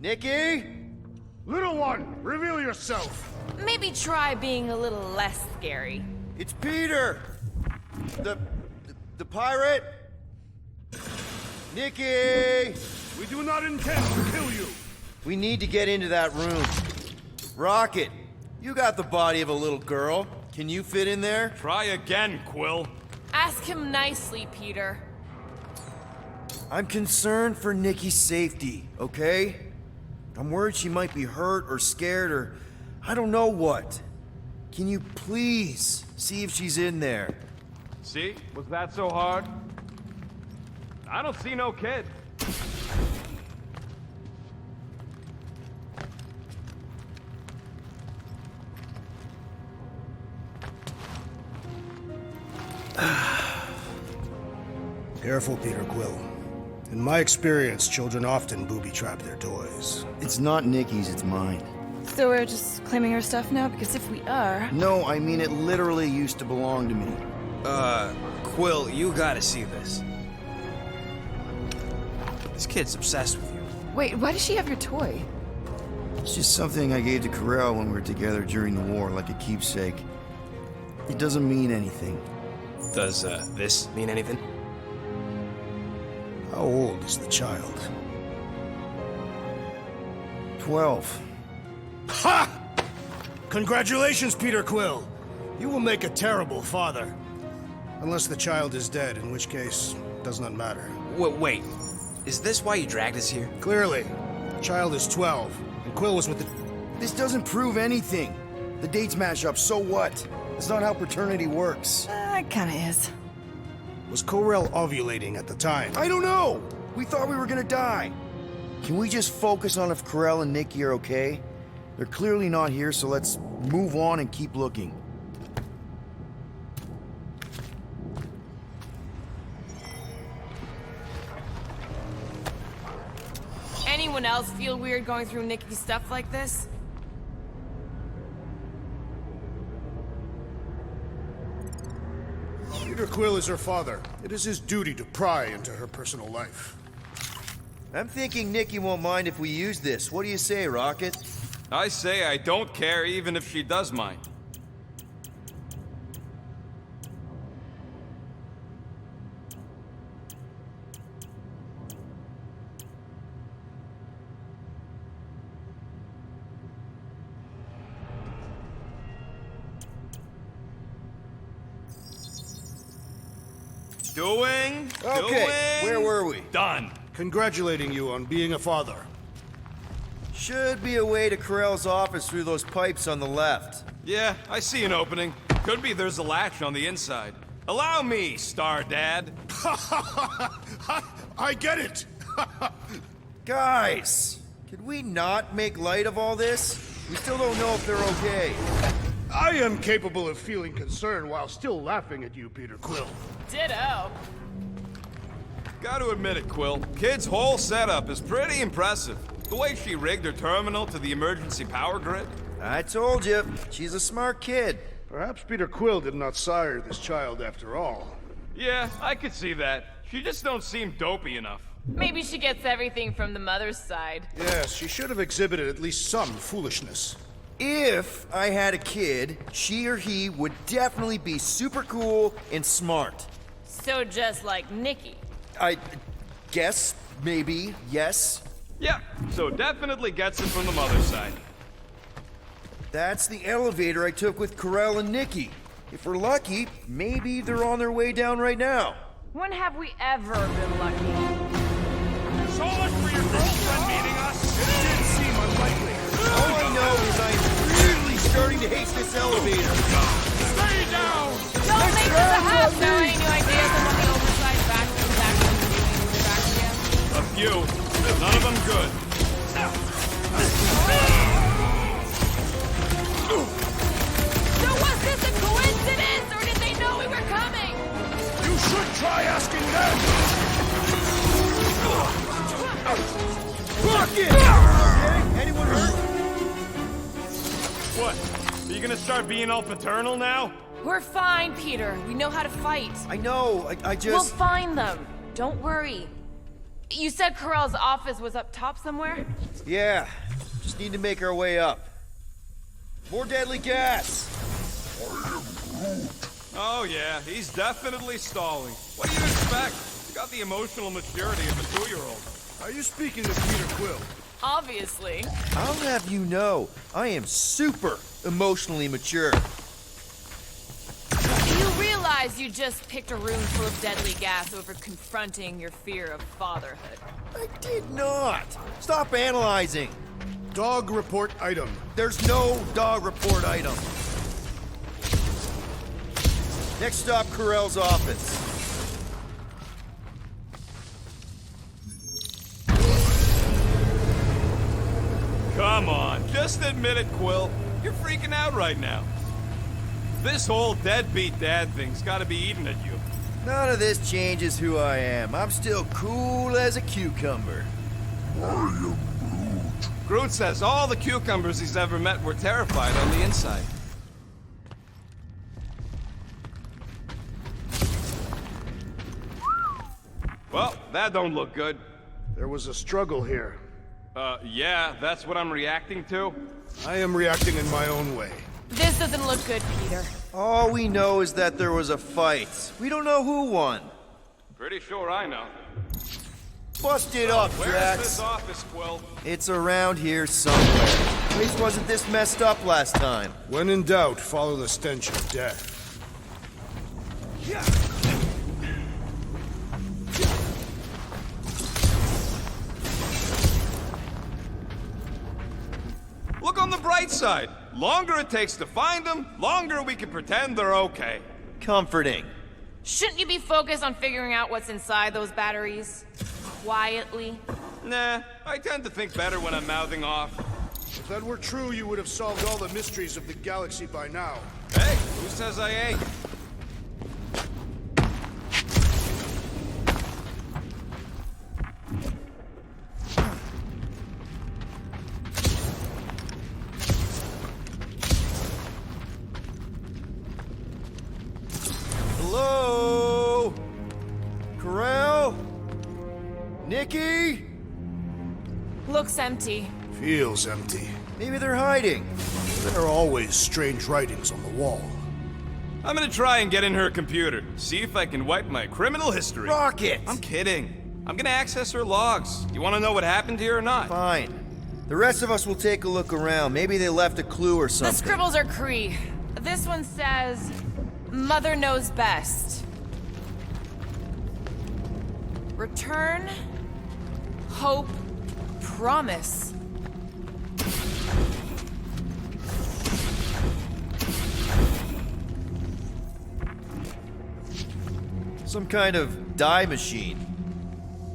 Nikki? Little one, reveal yourself! Maybe try being a little less scary. It's Peter! The pirate? Nikki! We do not intend to kill you! We need to get into that room. Rocket, you got the body of a little girl. Can you fit in there? Try again, Quill. Ask him nicely, Peter. I'm concerned for Nikki's safety, okay? I'm worried she might be hurt or scared or I don't know what. Can you please see if she's in there? See? Was that so hard? I don't see no kid. Careful, Peter Quill. In my experience, children often booby-trap their toys. It's not Nikki's, it's mine. So we're just claiming her stuff now? Because if we are... No, I mean it literally used to belong to me. Quill, you gotta see this. This kid's obsessed with you. Wait, why does she have your toy? It's just something I gave to Karel when we were together during the war, like a keepsake. It doesn't mean anything. Does, this mean anything? How old is the child? 12. Ha! Congratulations, Peter Quill! You will make a terrible father. Unless the child is dead, in which case, it does not matter. Wait. Is this why you dragged us here? Clearly. The child is 12, and Quill was with the... This doesn't prove anything. The dates match up, so what? It's not how paternity works. It kinda is. Was Karel ovulating at the time? I don't know! We thought we were gonna die. Can we just focus on if Karel and Nikki are okay? They're clearly not here, so let's move on and keep looking. anyone else feel weird going through Nikki's stuff like this? Peter Quill is her father. It is his duty to pry into her personal life. I'm thinking Nikki won't mind if we use this. What do you say, Rocket? I say I don't care even if she does mind. Doing. Where were we? Done. Congratulating you on being a father. Should be a way to Corell's office through those pipes on the left. Yeah, I see an opening. Could be there's a latch on the inside. Allow me, Star Dad. I get it! Guys, could we not make light of all this? We still don't know if they're okay. I am capable of feeling concern while still laughing at you, Peter Quill. Ditto. Gotta admit it, Quill. Kid's whole setup is pretty impressive. The way she rigged her terminal to the emergency power grid. I told you, she's a smart kid. Perhaps Peter Quill did not sire this child after all. Yeah, I could see that. She just don't seem dopey enough. Maybe she gets everything from the mother's side. Yes, she should have exhibited at least some foolishness. If I had a kid, she or he would definitely be super cool and smart. So just like Nikki. I guess, maybe, yes. Yeah, so definitely gets it from the mother's side. That's the elevator I took with Corell and Nikki. If we're lucky, maybe they're on their way down right now. When have we ever been lucky? So much for your girlfriend meeting us. It did seem unlikely. All I know is I'm really starting to hate this elevator. Stay down! Don't make this a house! So any new ideas on what the oversized vacuum doing Drax again? A few. None of them good. So was this a coincidence, or did they know we were coming? You should try asking them! Rocket! Okay, anyone hurt? What? Are you gonna start being all paternal now? We're fine, Peter. We know how to fight. I know, I We'll just... find them. Don't worry. You said Corell's office was up top somewhere? Yeah, just need to make our way up. More deadly gas! Oh yeah, he's definitely stalling. What do you expect? He's got the emotional maturity of a 2-year-old. Are you speaking of Peter Quill? Obviously. I'll have you know, I am super emotionally mature. You realize you just picked a room full of deadly gas over confronting your fear of fatherhood. I did not! Stop analyzing! Dog report item. There's no dog report item. Next stop, Corell's office. Come on, just admit it, Quill. You're freaking out right now. This whole deadbeat dad thing's gotta be eating at you. None of this changes who I am. I'm still cool as a cucumber. Groot says all the cucumbers he's ever met were terrified on the inside. Well, that don't look good. There was a struggle here. Yeah, that's what I'm reacting to. I am reacting in my own way. This doesn't look good, Peter. All we know is that there was a fight. We don't know who won. Pretty sure I know. Bust it up, Where's Drax. this office, Quill? It's around here somewhere. Place wasn't this messed up last time. When in doubt, follow the stench of death. Look on the bright side. Longer it takes to find them, longer we can pretend they're okay. Comforting. Shouldn't you be focused on figuring out what's inside those batteries? Quietly? Nah, I tend to think better when I'm mouthing off. If that were true, you would have solved all the mysteries of the galaxy by now. Hey, who says I ain't? Looks empty. Feels empty. Maybe they're hiding. There are always strange writings on the wall. I'm gonna try and get in her computer. See if I can wipe my criminal history. Rocket! I'm kidding. I'm gonna access her logs. You wanna know what happened here or not? Fine. The rest of us will take a look around. Maybe they left a clue or something. The scribbles are Kree. This one says, Mother knows best. Return, hope, promise. Some kind of dye machine.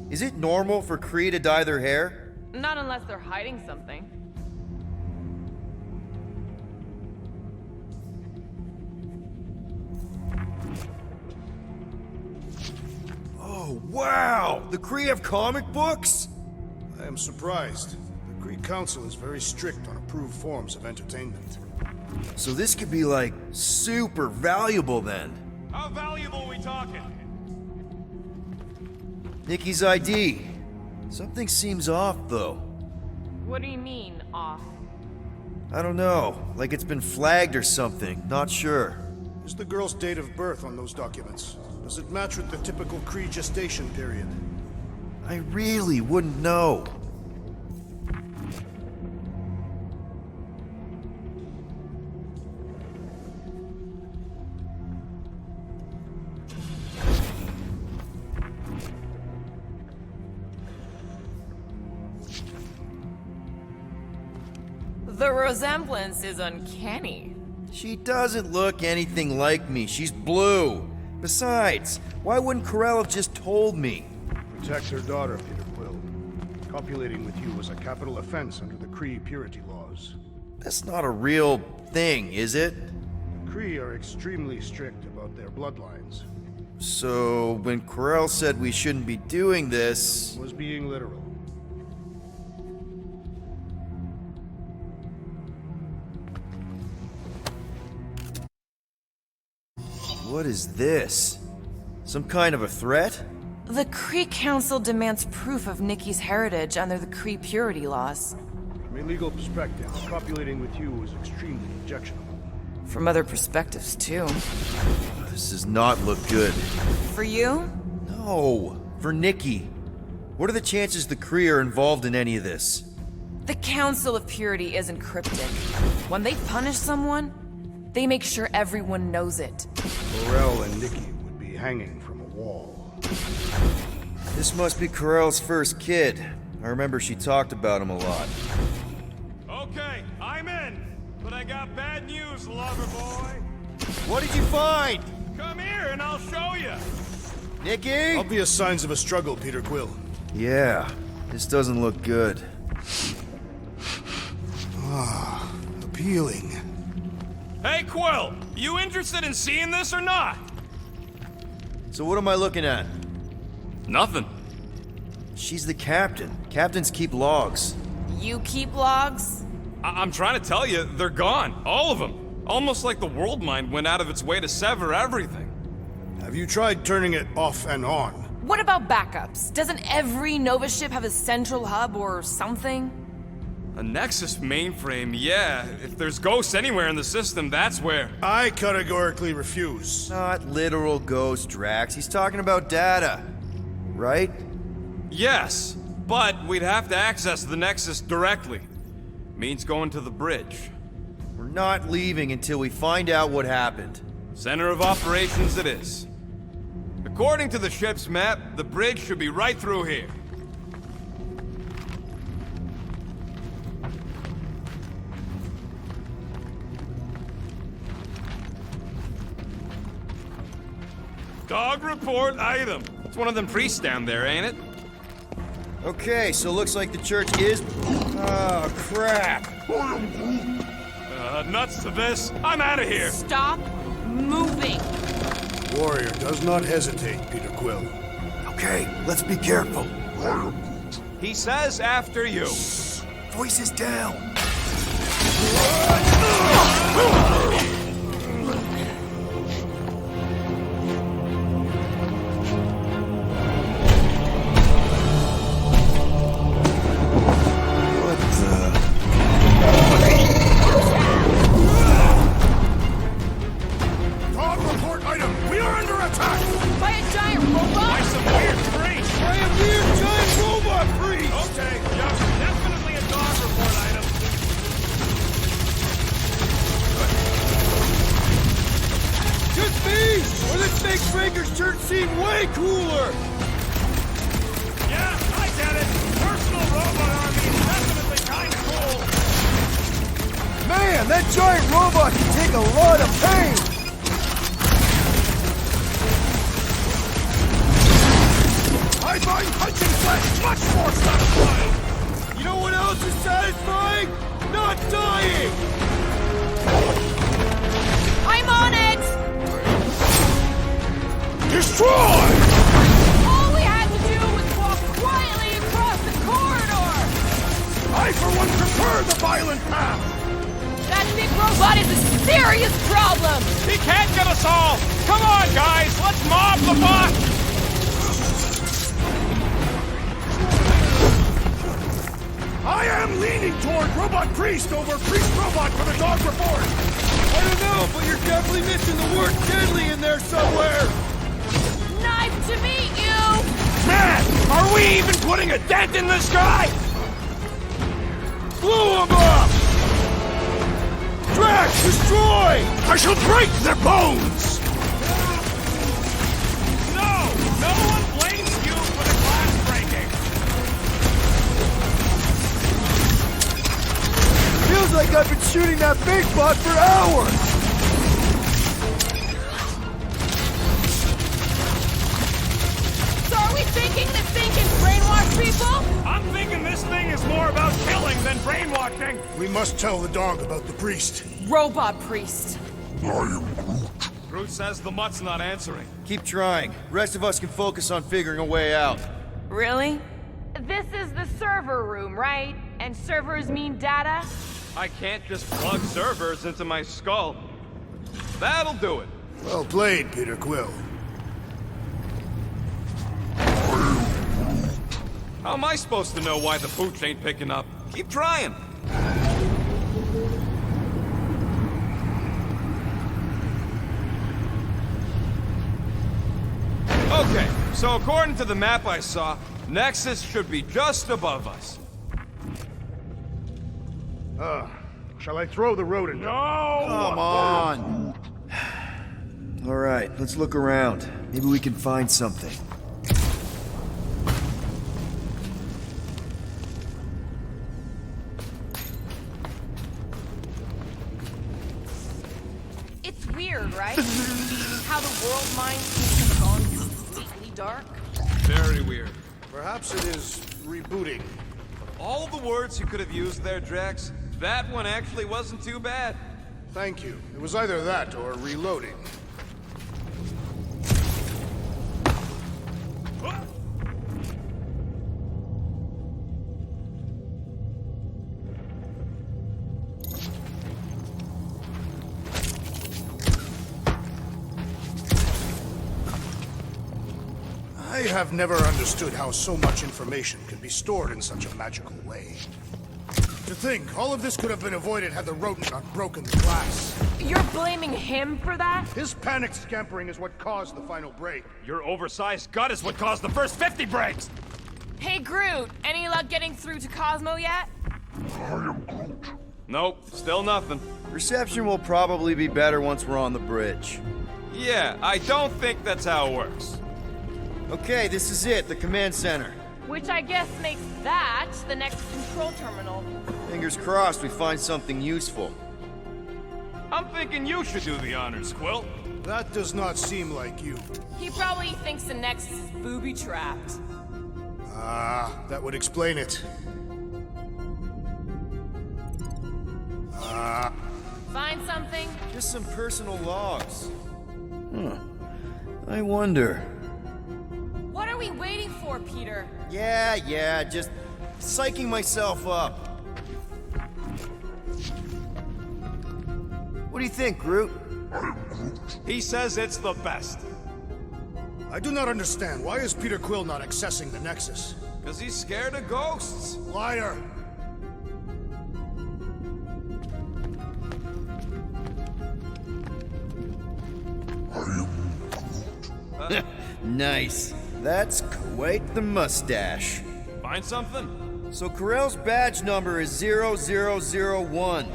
Is it normal for Kree to dye their hair? Not unless they're hiding something. Oh, wow! The Kree have comic books? I am surprised. The Kree Council is very strict on approved forms of entertainment. So this could be like super valuable then. How valuable are we talking? Nikki's ID. Something seems off though. What do you mean, off? I don't know. Like it's been flagged or something. Not sure. Is the girl's date of birth on those documents? Does it match with the typical Kree gestation period? I really wouldn't know. The resemblance is uncanny. She doesn't look anything like me. She's blue. Besides, why wouldn't Corell have just told me? Protect her daughter, Peter Quill. Copulating with you was a capital offense under the Kree purity laws. That's not a real thing, is it? The Kree are extremely strict about their bloodlines. So, when Corell said we shouldn't be doing this... Was being literal. What is this? Some kind of a threat? The Kree Council demands proof of Nikki's heritage under the Kree purity laws. From a legal perspective, copulating with you was extremely objectionable. From other perspectives, too. This does not look good. For you? No, for Nikki. What are the chances the Kree are involved in any of this? The Council of Purity isn't cryptic. When they punish someone, they make sure everyone knows it. Corell and Nikki would be hanging from a wall. This must be Corell's first kid. I remember she talked about him a lot. Okay, I'm in. But I got bad news, lover boy. What did you find? Come here and I'll show you. Nikki? Obvious signs of a struggle, Peter Quill. Yeah, this doesn't look good. Ah, appealing. Hey, Quill, you interested in seeing this or not? So what am I looking at? Nothing. She's the captain. Captains keep logs. You keep logs? I'm trying to tell you, they're gone. All of them. Almost like the world mind went out of its way to sever everything. Have you tried turning it off and on? What about backups? Doesn't every Nova ship have a central hub or something? A Nexus mainframe, yeah. If there's ghosts anywhere in the system, that's where. I categorically refuse. Not literal ghost, Drax. He's talking about data. Right? Yes, but we'd have to access the Nexus directly. Means going to the bridge. We're not leaving until we find out what happened. Center of operations it is. According to the ship's map, the bridge should be right through here. Dog report item. It's one of them priests down there, ain't it? Okay, so looks like the church is... Oh, crap. Nuts to this. I'm out of here. Stop moving. Warrior does not hesitate, Peter Quill. Okay, let's be careful. He says after you. Voices down. fake breakers turn seem way cooler! Yeah, I get it. Personal robot army is definitely kind of cool. Man, that giant robot can take a lot of pain! I find punching flesh much more satisfying! You know what else is satisfying? Not dying! I'm on it! Destroy! All we had to do was walk quietly across the corridor! I, for one, prefer the violent path! That big robot is a serious problem! He can't get us all! Come on, guys! Let's mob the bot! I am leaning toward Robot Priest over Priest Robot for the dog report! I don't know, but you're definitely missing the word deadly in there somewhere! Nice to meet you! Man, are we even putting a dent in this guy? Blow him up! Drax, destroy! I shall break their bones! No! No one blames you for the glass breaking! Feels like I've been shooting that big bot for hours! So are we thinking this thing can brainwash people? I'm thinking this thing is more about killing than brainwashing! We must tell the dog about the priest. Robot priest. Groot says the mutt's not answering. Keep trying. Rest of us can focus on figuring a way out. Really? This is the server room, right? And servers mean data? I can't just plug servers into my skull. That'll do it. Well played, Peter Quill. How am I supposed to know why the pooch ain't picking up? Keep trying. Okay, so according to the map I saw, Nexus should be just above us. Shall I throw the rodent? No! Come on! Alright, let's look around. Maybe we can find something. It's weird, right? How the world mind seems to have gone completely dark. Very weird. Perhaps it is rebooting. All the words you could have used there, Drax, that one actually wasn't too bad. Thank you. It was either that or reloading. I have never understood how so much information can be stored in such a magical way. To think, all of this could have been avoided had the rodent not broken the glass. You're blaming him for that? His panicked scampering is what caused the final break. Your oversized gut is what caused the first 50 breaks! Hey, Groot, any luck getting through to Cosmo yet? Nope, still nothing. Reception will probably be better once we're on the bridge. Yeah, I don't think that's how it works. Okay, this is it, the command center. Which I guess makes that the next control terminal. Fingers crossed we find something useful. I'm thinking you should do the honors, Quill. That does not seem like you. He probably thinks the Nexus is booby-trapped. Ah, that would explain it. Find something? Just some personal logs. Huh. I wonder. What are we waiting for, Peter? Yeah, just psyching myself up. What do you think, Groot? He says it's the best. I do not understand. Why is Peter Quill not accessing the Nexus? Because he's scared of ghosts. Liar! Nice. That's quite the mustache. Find something? So Karel's badge number is 0001.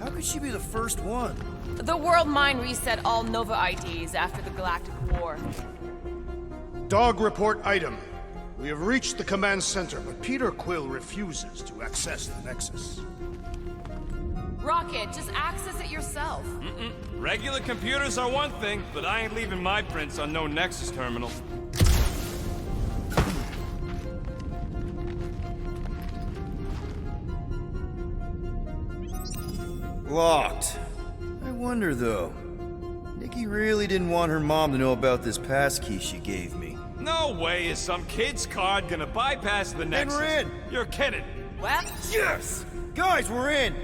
How could she be the first one? The World Mine reset all Nova IDs after the Galactic War. Dog report item. We have reached the command center, but Peter Quill refuses to access the Nexus. Rocket, just access it yourself. Regular computers are one thing, but I ain't leaving my prints on no Nexus terminal. Locked. I wonder, though. Nikki really didn't want her mom to know about this passkey she gave me. No way is some kid's card gonna bypass the Nexus. we're in. You're kidding. What? Yes! Guys, we're in!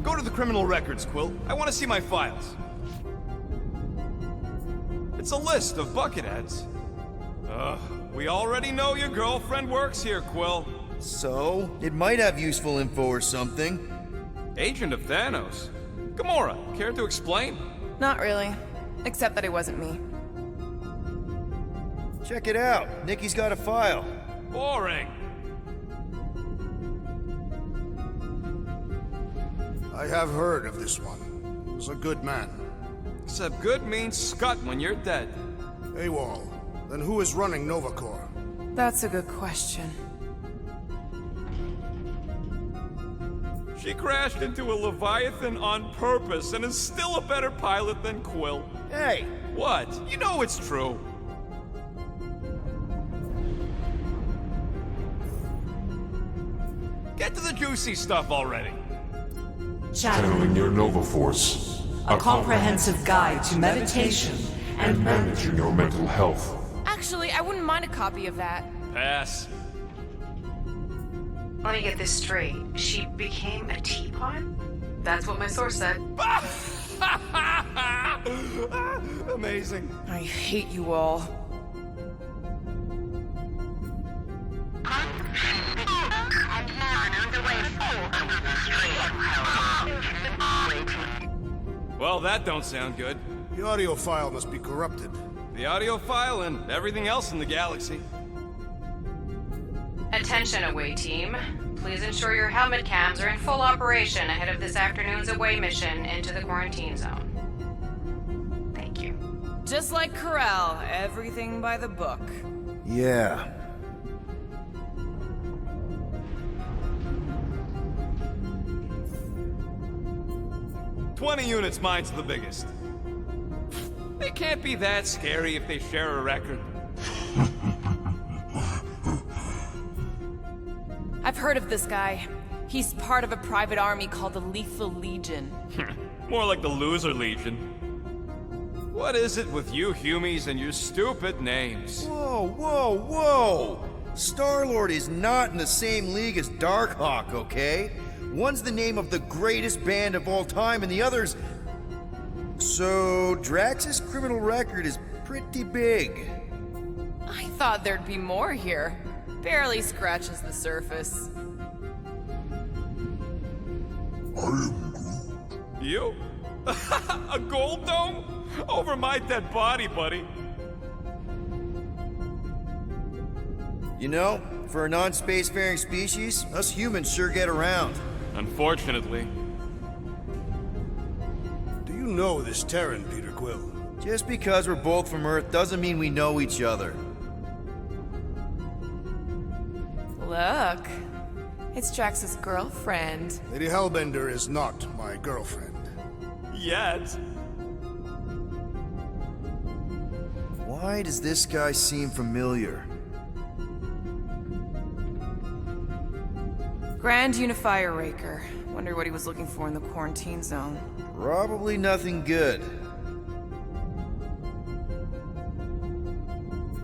Go to the criminal records, Quill. I want to see my files. It's a list of bucketheads. We already know your girlfriend works here, Quill. So, it might have useful info or something. Agent of Thanos. Gamora, care to explain? Not really. Except that it wasn't me. Check it out. Nikki's got a file. Boring. I have heard of this one. He was a good man. Except good means scut when you're dead. AWOL. Then who is running Novacore? That's a good question. She crashed into a Leviathan on purpose and is still a better pilot than Quill. Hey! What? You know it's true. Get to the juicy stuff already. Channeling your Nova Force. A comprehensive guide to meditation and managing your mental health. Actually, I wouldn't mind a copy of that. Pass. Let me get this straight. She became a teapot? That's what my source said. Amazing. I hate you all. Well, that don't sound good. The audio file must be corrupted. The audio file and everything else in the galaxy. Attention, away team. Please ensure your helmet cams are in full operation ahead of this afternoon's away mission into the quarantine zone. Thank you. Just like Corral, everything by the book. Yeah. "20 units, mine's the biggest. They can't be that scary if they share a record." I've heard of this guy. He's part of a private army called the Lethal Legion. More like the Loser Legion. What is it with you Humies and your stupid names? Whoa, whoa, whoa! Star-Lord is not in the same league as Darkhawk, okay? One's the name of the greatest band of all time, and the other's... So, Drax's criminal record is pretty big. I thought there'd be more here. Barely scratches the surface. I am Groot. You? A gold dome? Over my dead body, buddy. You know, for a non-spacefaring species, us humans sure get around. Unfortunately. Do you know this Terran, Peter Quill? Just because we're both from Earth doesn't mean we know each other. Look. It's Drax's girlfriend. Lady Hellbender is not my girlfriend. Yet. Why does this guy seem familiar? Grand Unifier Raker. Wonder what he was looking for in the quarantine zone. Probably nothing good.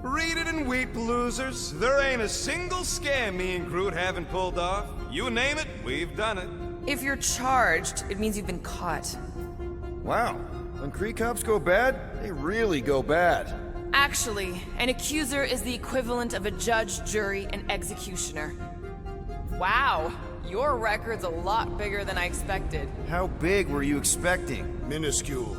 Read it and weep, losers. There ain't a single scam me and Groot haven't pulled off. You name it, we've done it. If you're charged, it means you've been caught. Wow. When Kree cops go bad, they really go bad. Actually, an accuser is the equivalent of a judge, jury, and executioner. Wow, your record's a lot bigger than I expected. How big were you expecting? Minuscule.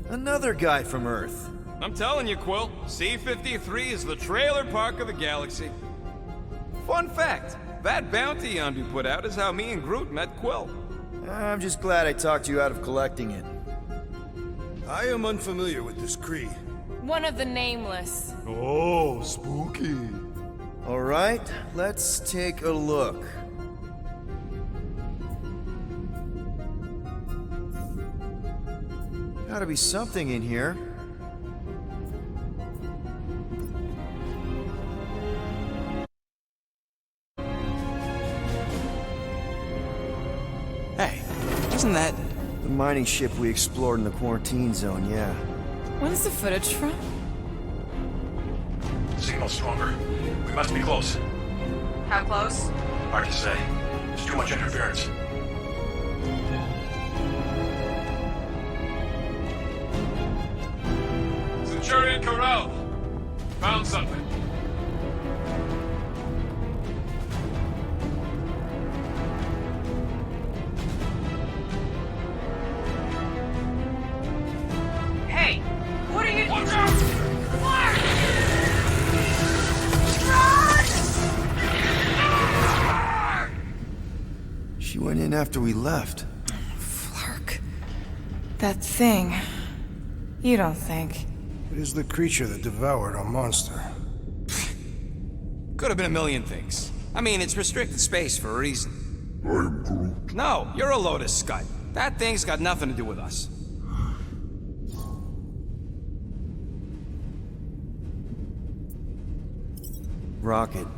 Another guy from Earth. I'm telling you, Quill, C-53 is the trailer park of the galaxy. Fun fact, that bounty on we put out is how me and Groot met Quill. I'm just glad I talked you out of collecting it. I am unfamiliar with this Kree. One of the nameless. Oh, spooky. All right, let's take a look. Gotta be something in here. Hey, isn't that... The mining ship we explored in the quarantine zone, yeah. When's the footage from? Signal stronger. We must be close. How close? Hard to say. There's too much interference. Centurion Corral! Found something. Hey! What are you... Watch out! She went in after we left. Flark. That thing. You don't think. It is the creature that devoured our monster. Could have been a million things. I mean, it's restricted space for a reason. I'm Groot. No, you're a Lotus Scud. That thing's got nothing to do with us. Rocket.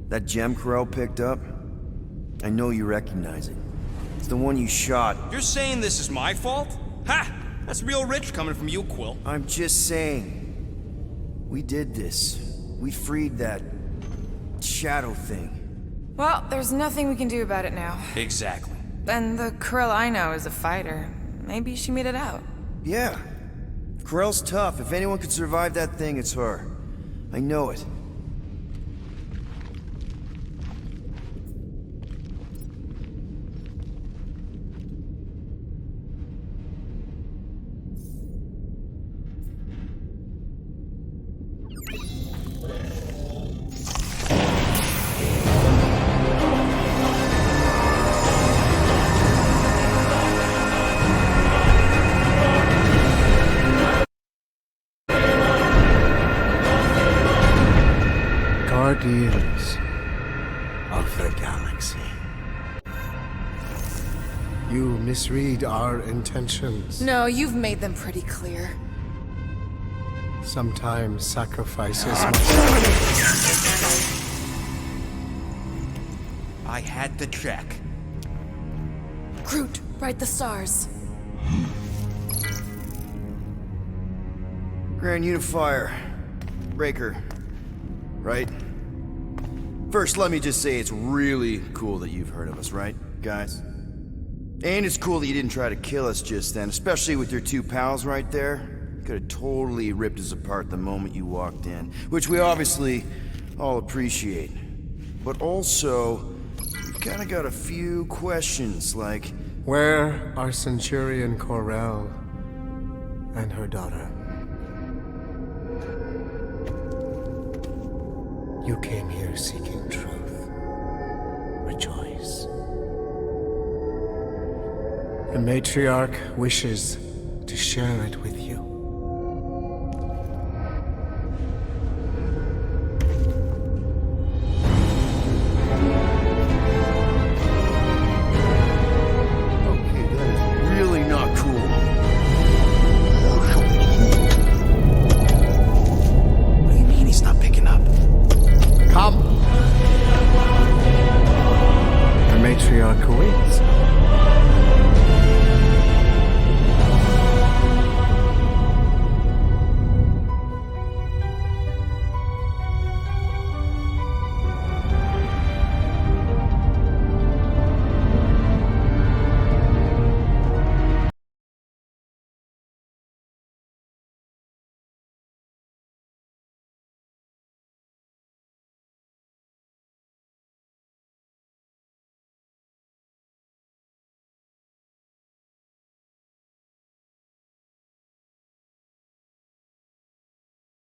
That gem Corel picked up? I know you recognize it. It's the one you shot. You're saying this is my fault? Ha! That's real rich coming from you, Quill. I'm just saying. We did this. We freed that... shadow thing. Well, there's nothing we can do about it now. Exactly. And the Krill I know is a fighter. Maybe she made it out. Yeah. Corel's tough. If anyone could survive that thing, it's her. I know it. Guardians of the Galaxy. You misread our intentions. No, you've made them pretty clear. Sometimes sacrifices I had to check. Groot, write the stars. Grand Unifier. Breaker. Right? First, let me just say it's really cool that you've heard of us, right, guys? And it's cool that you didn't try to kill us just then, especially with your two pals right there. You could have totally ripped us apart the moment you walked in, which we obviously all appreciate. But also, we've kind of got a few questions, like... Where are Centurion Corel and her daughter? You came here seeking truth. Rejoice. The matriarch wishes to share it with you.